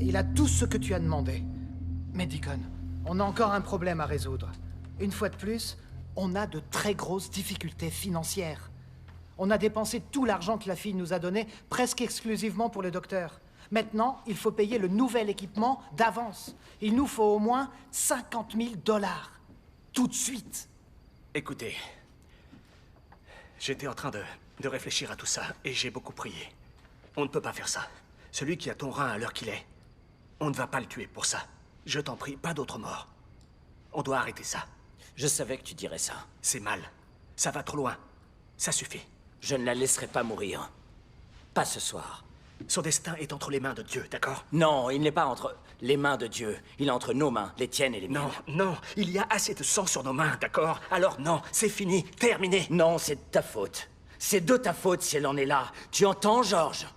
il a tout ce que tu as demandé. Mais Deacon, on a encore un problème à résoudre. Une fois de plus, on a de très grosses difficultés financières. On a dépensé tout l'argent que la fille nous a donné, presque exclusivement pour le docteur. Maintenant, il faut payer le nouvel équipement d'avance. Il nous faut au moins 50 000 $. Tout de suite. Écoutez, j'étais en train de réfléchir à tout ça, et j'ai beaucoup prié. On ne peut pas faire ça. Celui qui a ton rein à l'heure qu'il est, on ne va pas le tuer pour ça. Je t'en prie, pas d'autre mort. On doit arrêter ça. Je savais que tu dirais ça. C'est mal. Ça va trop loin. Ça suffit. Je ne la laisserai pas mourir. Pas ce soir. Son destin est entre les mains de Dieu, d'accord? Non, il n'est pas entre les mains de Dieu. Il est entre nos mains, les tiennes et les miennes. Non, il y a assez de sang sur nos mains, d'accord? Alors non, c'est fini, terminé. Non, c'est de ta faute. C'est de ta faute si elle en est là. Tu entends, George?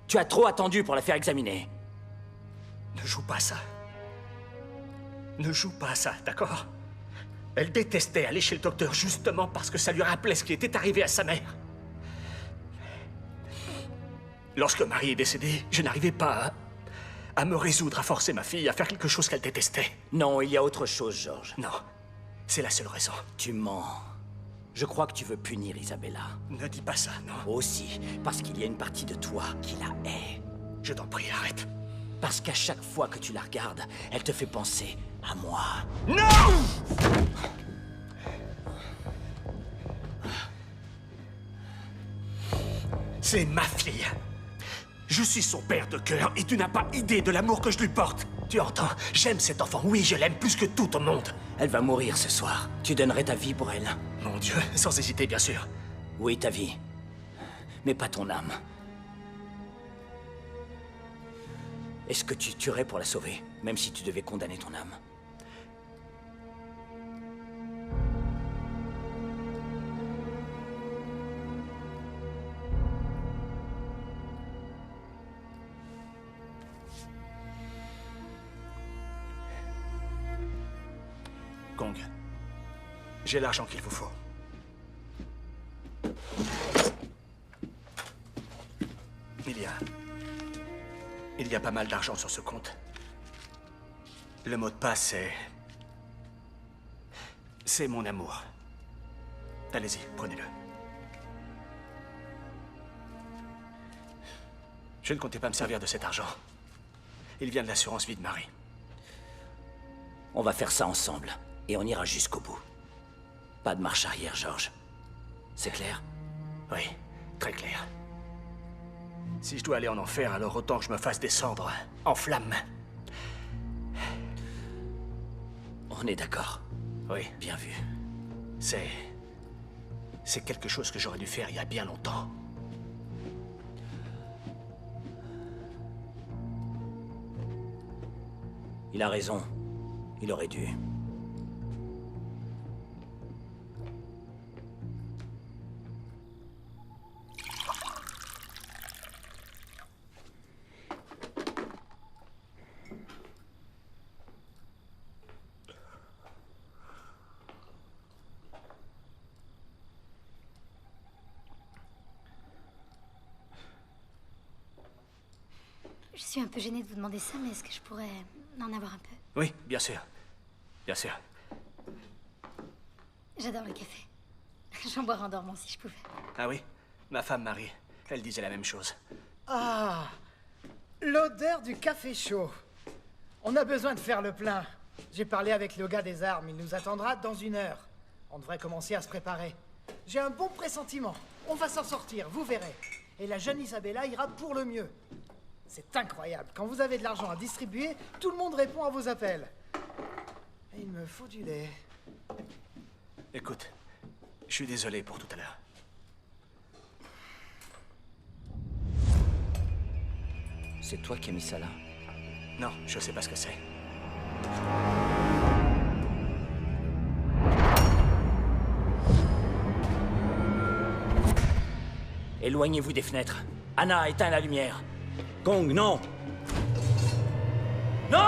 Tu as trop attendu pour la faire examiner. Ne joue pas ça. Ne joue pas ça, d'accord? Elle détestait aller chez le docteur justement parce que ça lui rappelait ce qui était arrivé à sa mère. Lorsque Marie est décédée, je n'arrivais pas à me résoudre à forcer ma fille à faire quelque chose qu'elle détestait. Non, il y a autre chose, George. Non, c'est la seule raison. Tu mens. Je crois que tu veux punir Isabella. Ne dis pas ça, non. Aussi, parce qu'il y a une partie de toi qui la hait. Je t'en prie, arrête. Parce qu'à chaque fois que tu la regardes, elle te fait penser à moi. Non! C'est ma fille. Je suis son père de cœur et tu n'as pas idée de l'amour que je lui porte. Tu entends? J'aime cet enfant. Oui, je l'aime plus que tout au monde. Elle va mourir ce soir. Tu donnerais ta vie pour elle? Mon Dieu, sans hésiter, bien sûr. Oui, ta vie. Mais pas ton âme. Est-ce que tu tuerais pour la sauver, même si tu devais condamner ton âme? Kong, j'ai l'argent qu'il vous faut. Il y a pas mal d'argent sur ce compte. Le mot de passe, c'est mon amour. Allez-y, prenez-le. Je ne comptais pas me servir de cet argent. Il vient de l'assurance vie de Marie. On va faire ça ensemble, et on ira jusqu'au bout. Pas de marche arrière, George. C'est clair? Oui, très clair. Si je dois aller en enfer, alors autant que je me fasse descendre en flammes. On est d'accord. Oui. Bien vu. C'est quelque chose que j'aurais dû faire il y a bien longtemps. Il a raison. Il aurait dû. Je suis un peu gênée de vous demander ça, mais est-ce que je pourrais en avoir un peu? Oui, bien sûr. Bien sûr. J'adore le café. J'en boirais en dormant si je pouvais. Ah oui? Ma femme Marie, elle disait la même chose. Ah, l'odeur du café chaud. On a besoin de faire le plein. J'ai parlé avec le gars des armes, il nous attendra dans 1 heure. On devrait commencer à se préparer. J'ai un bon pressentiment. On va s'en sortir, vous verrez. Et la jeune Isabella ira pour le mieux. C'est incroyable. Quand vous avez de l'argent à distribuer, tout le monde répond à vos appels. Et il me faut du lait. Écoute, je suis désolé pour tout à l'heure. C'est toi qui as mis ça là? Non, je sais pas ce que c'est. Éloignez-vous des fenêtres. Anna, éteins la lumière. Kong, non! Non!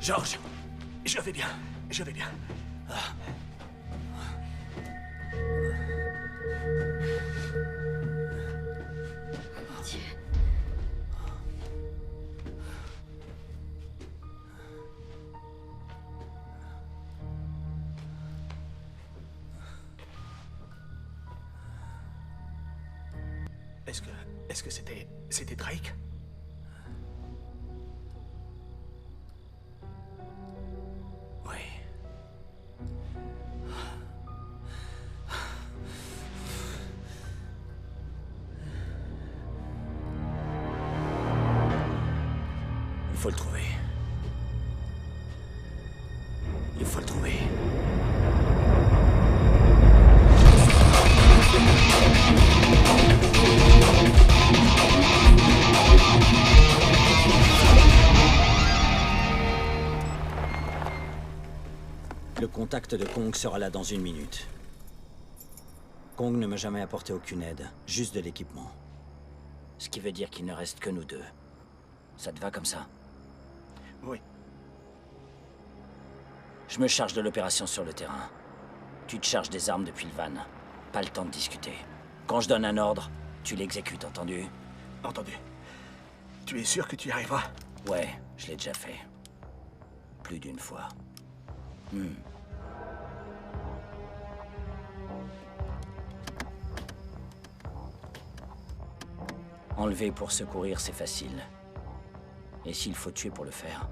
George, je vais bien, je vais bien. Mon Dieu. Est-ce que c'était Drake? Oui. Il faut le trouver. Il faut le trouver. Le contact de Kong sera là dans 1 minute. Kong ne m'a jamais apporté aucune aide, juste de l'équipement. Ce qui veut dire qu'il ne reste que nous deux. Ça te va comme ça? Oui. Je me charge de l'opération sur le terrain. Tu te charges des armes depuis le van. Pas le temps de discuter. Quand je donne un ordre, tu l'exécutes, entendu? Entendu. Tu es sûr que tu y arriveras? Ouais, je l'ai déjà fait. Plus d'une fois. Enlever pour secourir, c'est facile. Et s'il faut tuer pour le faire,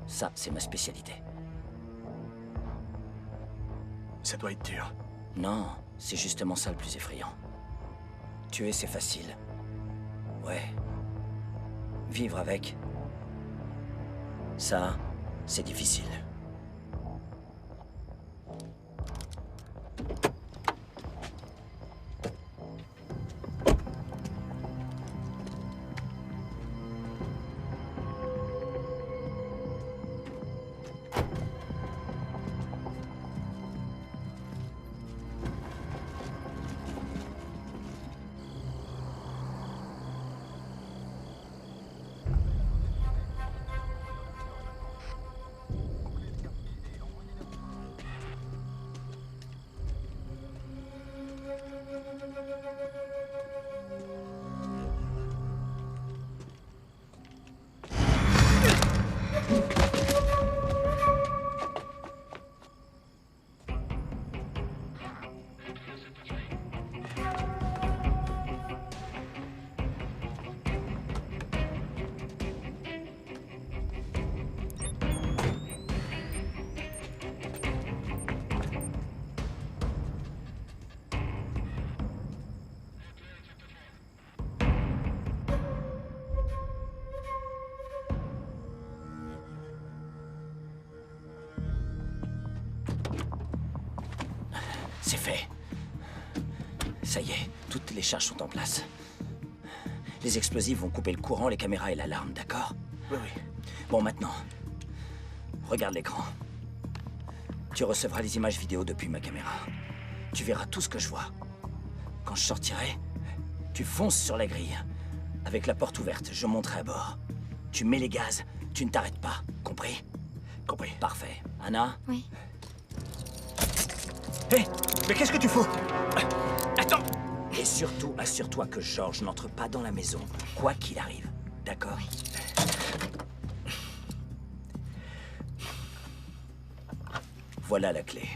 ça, c'est ma spécialité. Ça doit être dur. Non, c'est justement ça le plus effrayant. Tuer, c'est facile. Ouais. Vivre avec, ça, c'est difficile. C'est fait. Ça y est, toutes les charges sont en place. Les explosifs vont couper le courant, les caméras et l'alarme, d'accord? Oui, oui. Bon, maintenant, regarde l'écran. Tu recevras les images vidéo depuis ma caméra. Tu verras tout ce que je vois. Quand je sortirai, tu fonces sur la grille. Avec la porte ouverte, je monterai à bord. Tu mets les gaz, tu ne t'arrêtes pas. Compris? Compris. Parfait. Anna? Oui. Hé, mais qu'est-ce que tu fous? Attends! Et surtout, assure-toi que George n'entre pas dans la maison, quoi qu'il arrive. D'accord? Voilà la clé.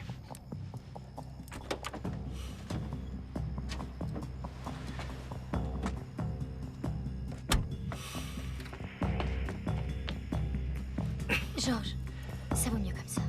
ça.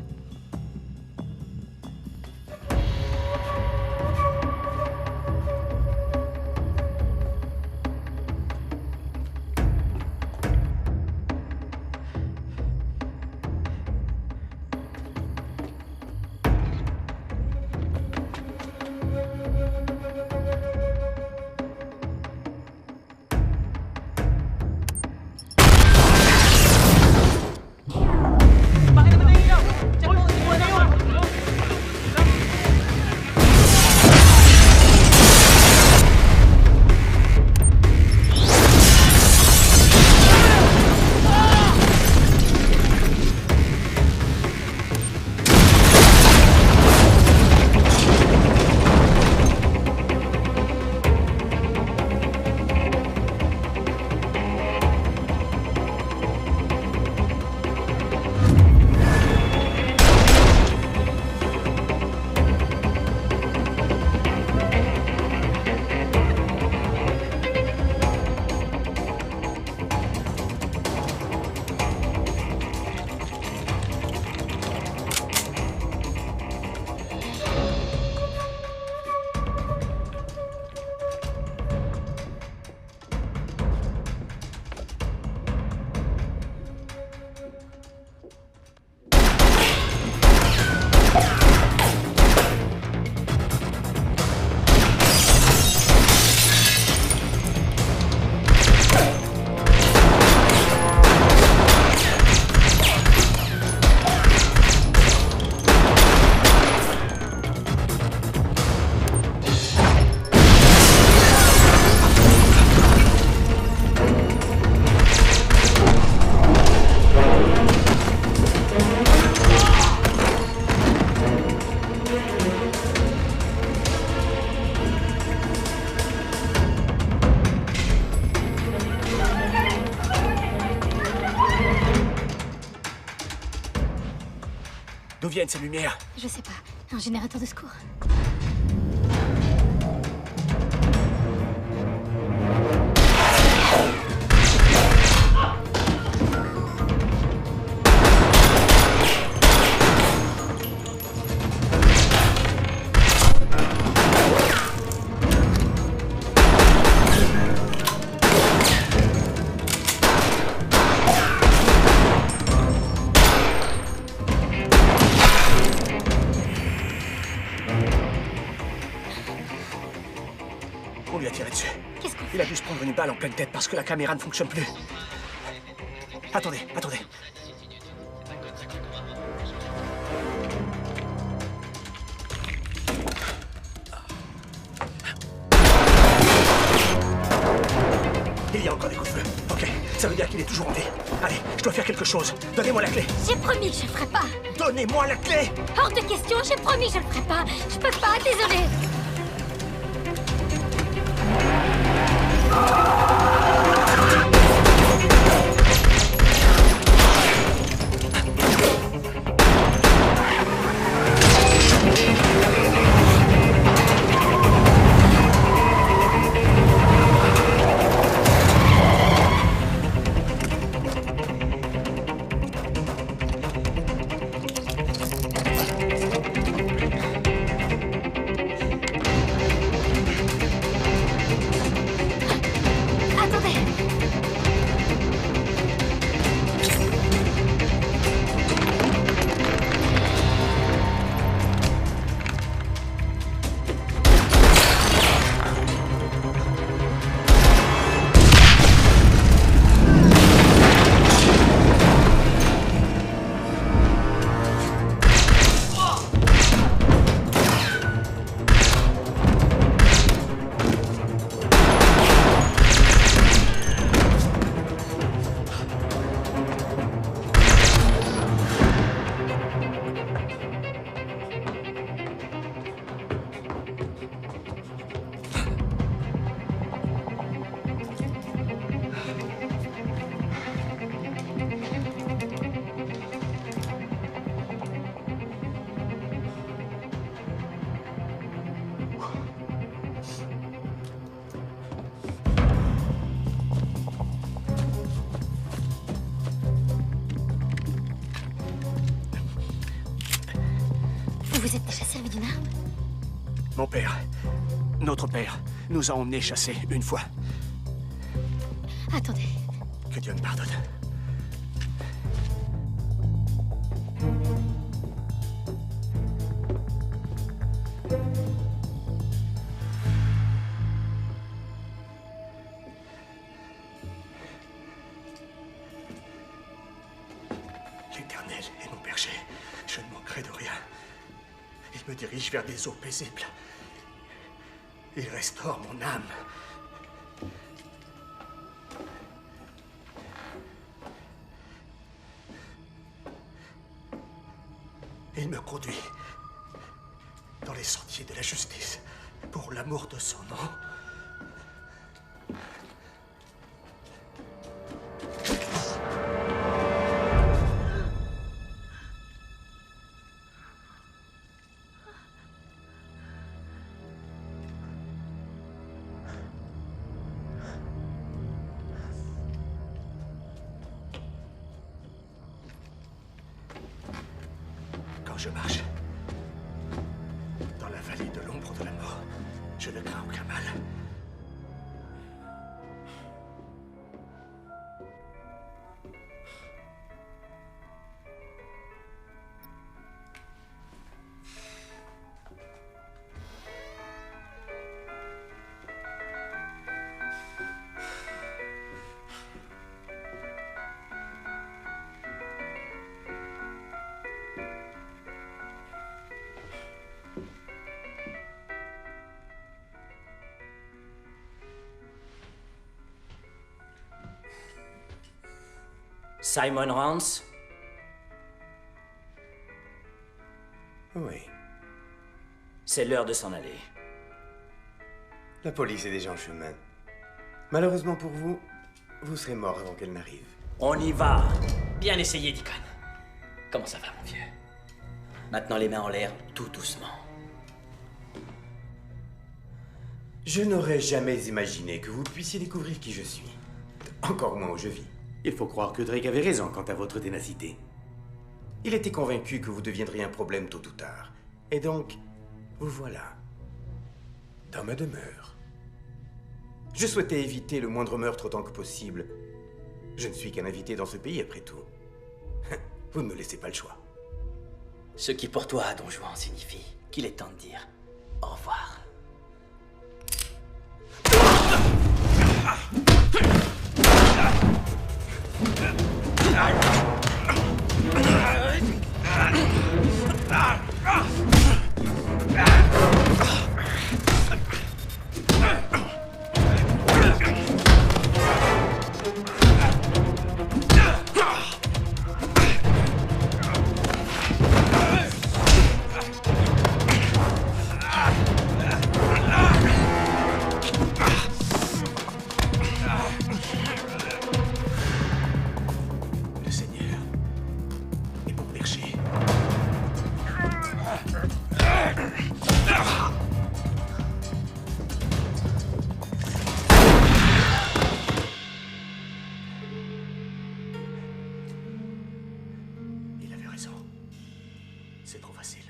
D'où viennent ces lumières? Je sais pas. Un générateur de secours. On lui a tiré dessus. Qu'est-ce qu'on fait? Il a dû se prendre une balle en pleine tête parce que la caméra ne fonctionne plus. Attendez, attendez. Il y a encore des coups de feu. Ok, ça veut dire qu'il est toujours en vie. Allez, je dois faire quelque chose. Donnez-moi la clé. J'ai promis que je le ferai pas. Donnez-moi la clé. Hors de question, j'ai promis que je le ferai pas. Je peux pas, désolé. Et vous êtes déjà servi d'une arme? Mon père, notre père, nous a emmenés chasser une fois. Attendez. Que Dieu me pardonne. L'Éternel est mon berger. Je ne manquerai de rien. Il me dirige vers des eaux paisibles. Il restaure mon âme. Il me conduit dans les sentiers de la justice pour l'amour de son nom. Je marche dans la vallée de l'ombre de la mort. Je ne crains aucun mal. Simon Rance? Oui. C'est l'heure de s'en aller. La police est déjà en chemin. Malheureusement pour vous, vous serez mort avant qu'elle n'arrive. On y va! Bien essayé, Deacon. Comment ça va, mon vieux? Maintenant les mains en l'air, tout doucement. Je n'aurais jamais imaginé que vous puissiez découvrir qui je suis. Encore moins où je vis. Il faut croire que Drake avait raison quant à votre ténacité. Il était convaincu que vous deviendriez un problème tôt ou tard. Et donc, vous voilà. Dans ma demeure. Je souhaitais éviter le moindre meurtre autant que possible. Je ne suis qu'un invité dans ce pays, après tout. Vous ne me laissez pas le choix. Ce qui pour toi, Don Juan, signifie qu'il est temps de dire au revoir. C'est trop facile.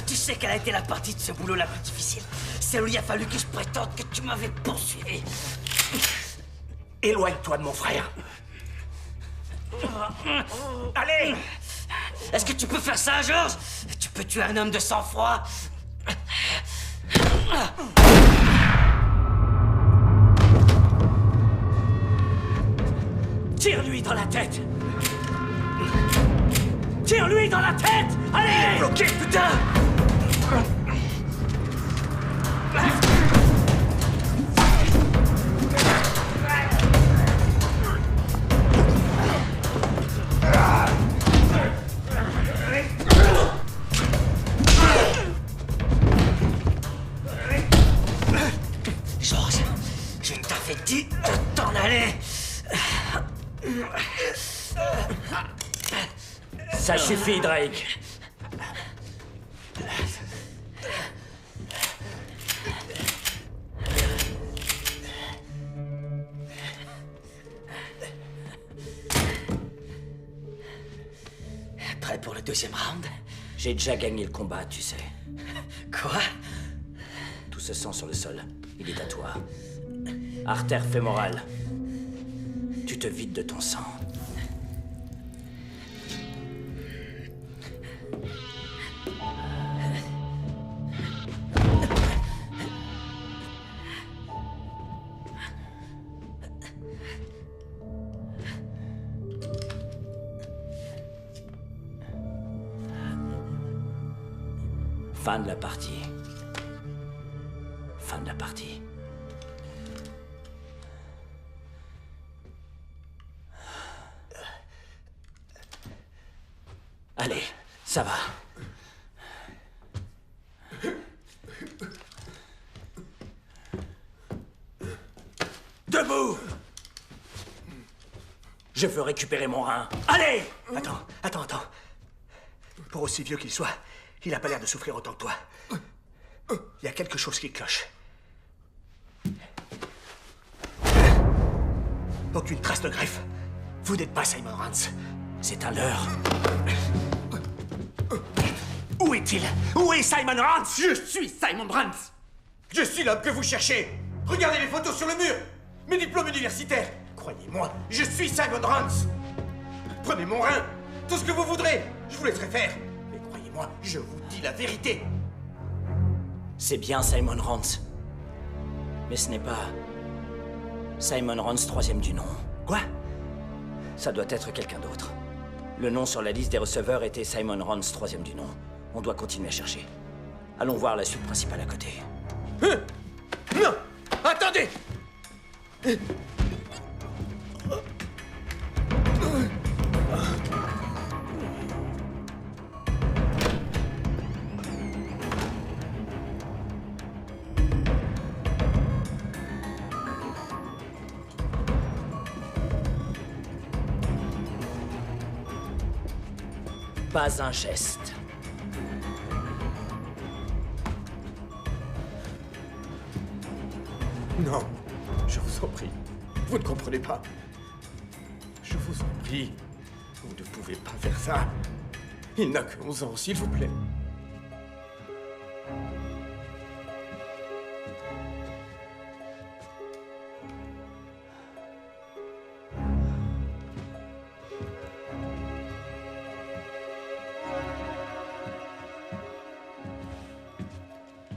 Tu sais quelle a été la partie de ce boulot la plus difficile? Celle où il a fallu que je prétende que tu m'avais poursuivi. Éloigne-toi de mon frère. Allez! Est-ce que tu peux faire ça, George? Tu peux tuer un homme de sang-froid? Tire-lui dans la tête! Tire-lui dans la tête! Allez! Bloqué! Ok, putain! George, je t'avais dit de t'en aller. Ça suffit, Drake. Prêt pour le deuxième round? J'ai déjà gagné le combat, tu sais. Quoi? Tout ce sang sur le sol, il est à toi. Artère fémorale. Tu te vides de ton sang. Fin de la partie. Fin de la partie. Allez, ça va. Debout! Je veux récupérer mon rein. Allez! Attends. Pour aussi vieux qu'il soit, il a pas l'air de souffrir autant que toi. Il y a quelque chose qui cloche. Aucune trace de greffe. Vous n'êtes pas Simon Rance. C'est un leurre. Où est-il? Où est Simon Rance? Je suis Simon Rance. Je suis l'homme que vous cherchez. Regardez les photos sur le mur. Mes diplômes universitaires. Croyez-moi, je suis Simon Rance. Prenez mon rein. Tout ce que vous voudrez. Je vous laisserai faire. Mais croyez-moi, je vous dis la vérité. C'est bien Simon Rance. Mais ce n'est pas Simon Rance, troisième du nom. Quoi? Ça doit être quelqu'un d'autre. Le nom sur la liste des receveurs était Simon Rance, troisième du nom. On doit continuer à chercher. Allons voir la suite principale à côté. Non! Attendez! Pas un geste. Non, je vous en prie. Vous ne comprenez pas. Je vous en prie. Vous ne pouvez pas faire ça. Il n'a que 11 ans, s'il vous plaît.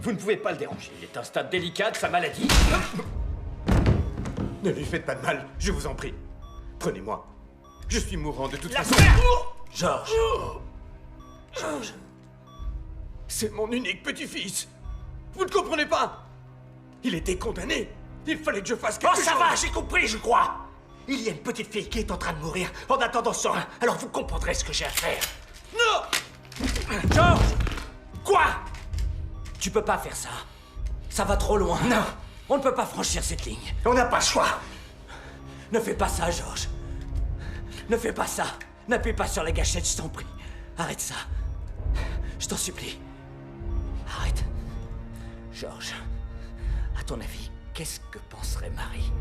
Vous ne pouvez pas le déranger. Il est à un stade délicat de sa maladie. Ne lui faites pas de mal, je vous en prie. Prenez-moi. Je suis mourant de toute façon. George. George. C'est mon unique petit-fils. Vous ne comprenez pas? Il était condamné. Il fallait que je fasse quelque chose. Oh, ça va, j'ai compris, je crois. Il y a une petite fille qui est en train de mourir en attendant son rein. Alors vous comprendrez ce que j'ai à faire. Non! George! Quoi? Tu peux pas faire ça. Ça va trop loin. Non. On ne peut pas franchir cette ligne. On n'a pas le choix. Ne fais pas ça, George. Ne fais pas ça. N'appuie pas sur la gâchette, je t'en prie. Arrête ça. Je t'en supplie. Arrête. George, à ton avis, qu'est-ce que penserait Marie?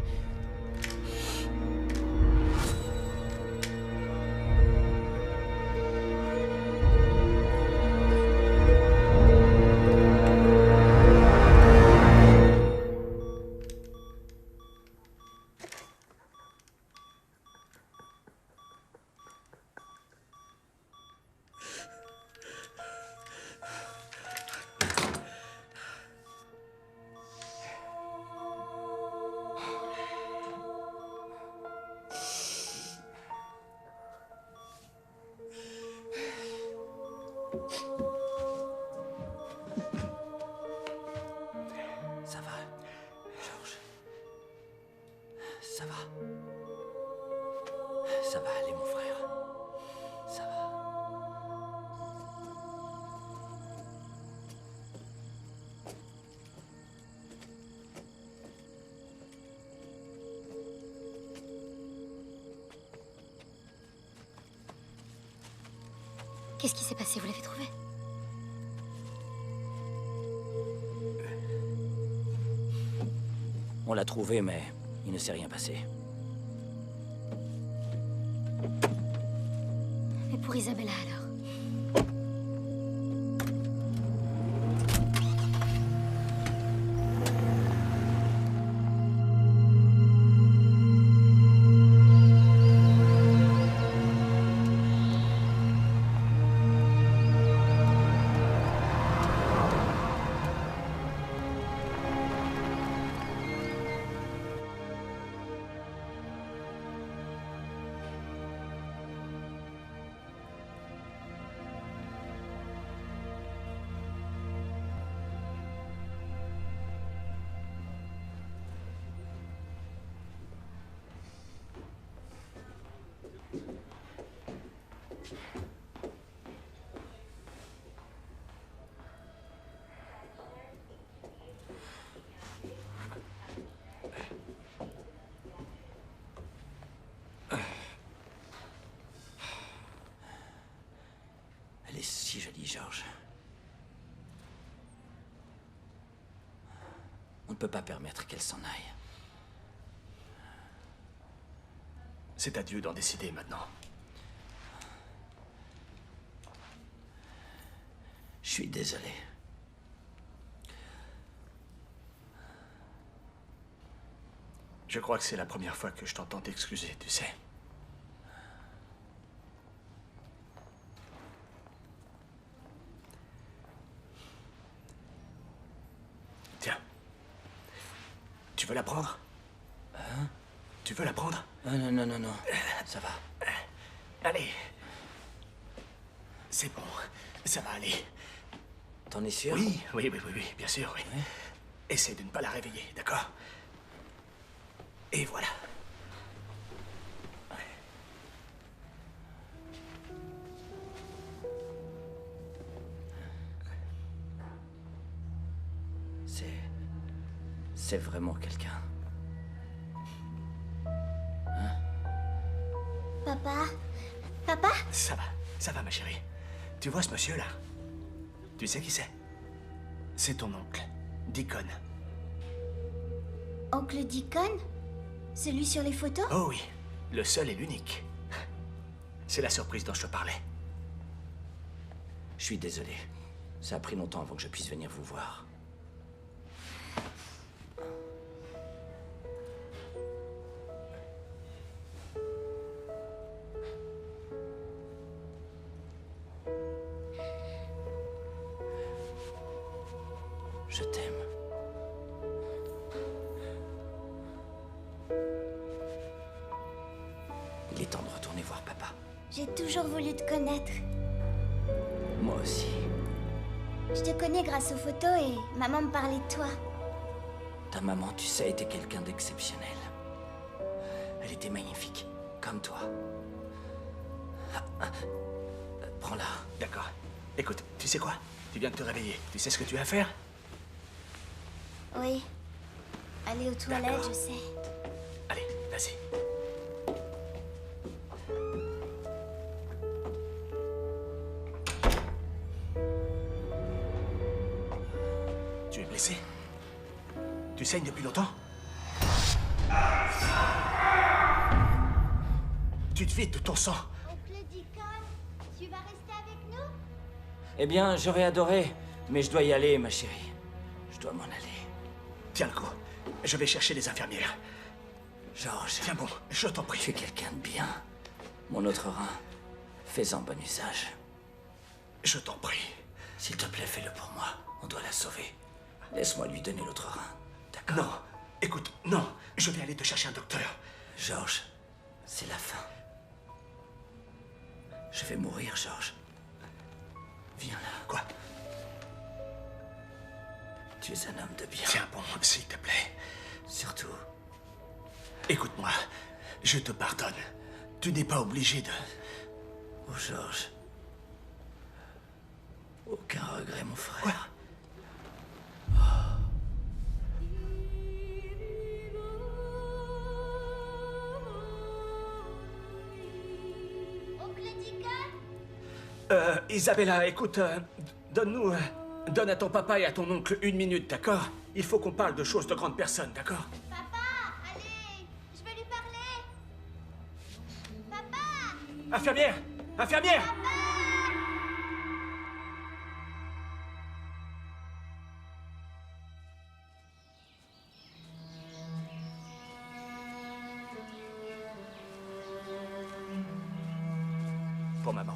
Qu'est-ce qui s'est passé? Vous l'avez trouvé? On l'a trouvé, mais il ne s'est rien passé. Et pour Isabella alors? Elle est si jolie, George. On ne peut pas permettre qu'elle s'en aille. C'est à Dieu d'en décider maintenant. Je suis désolé. Je crois que c'est la première fois que je t'entends t'excuser, tu sais. Tiens. Tu veux la prendre? Hein? Tu veux la prendre? Non, non, non, non. Ça va. Allez. C'est bon. Ça va aller. T'en es sûr? Oui, oui, oui, oui, oui, bien sûr, oui. Ouais. Essaie de ne pas la réveiller, d'accord? Et voilà. C'est vraiment quelqu'un. Papa? Papa? Ça va, ma chérie. Tu vois ce monsieur-là? Tu sais qui c'est? C'est ton oncle, Deacon. Oncle Deacon? Celui sur les photos? Oh oui, le seul et l'unique. C'est la surprise dont je te parlais. Je suis désolé. Ça a pris longtemps avant que je puisse venir vous voir. Je t'aime. Il est temps de retourner voir papa. J'ai toujours voulu te connaître. Moi aussi. Je te connais grâce aux photos et maman me parlait de toi. Ta maman, tu sais, était quelqu'un d'exceptionnel. Elle était magnifique, comme toi. Prends-la. D'accord. Écoute, tu sais quoi? Tu viens de te réveiller. Tu sais ce que tu as à faire? Oui. Aller aux toilettes, je sais. Allez, vas-y. Tu es blessé? Tu saignes depuis longtemps? Tu te vides de ton sang. Oncle Deacon, tu vas rester avec nous? Eh bien, j'aurais adoré, mais je dois y aller, ma chérie. Je dois m'en aller. Tiens le coup. Je vais chercher les infirmières. George. Tiens bon, je t'en prie. Tu es quelqu'un de bien. Mon autre rein, fais-en bon usage. Je t'en prie. S'il te plaît, fais-le pour moi. On doit la sauver. Laisse-moi lui donner l'autre rein. D'accord? Non. Écoute, non. Je vais aller te chercher un docteur. George, c'est la fin. Je vais mourir, George. Viens là. Quoi? Tu es un homme de bien. Tiens bon, s'il te plaît. Surtout. Écoute-moi. Je te pardonne. Tu n'es pas obligé de... Oh, George. Aucun regret, mon frère. Quoi? Isabella, écoute, donne à ton papa et à ton oncle 1 minute, d'accord? Il faut qu'on parle de choses de grandes personnes, d'accord? Papa, allez, je vais lui parler. Papa! Infirmière! Infirmière! Pour maman.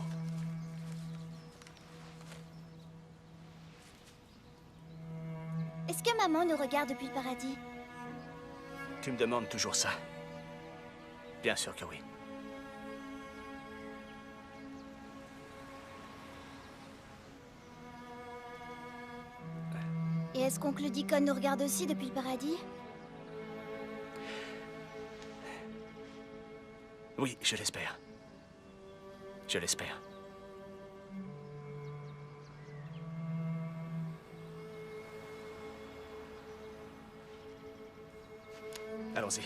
Est-ce que maman nous regarde depuis le paradis? Tu me demandes toujours ça. Bien sûr que oui. Et est-ce qu'oncle Deacon nous regarde aussi depuis le paradis? Oui, je l'espère. Je l'espère. Allons-y.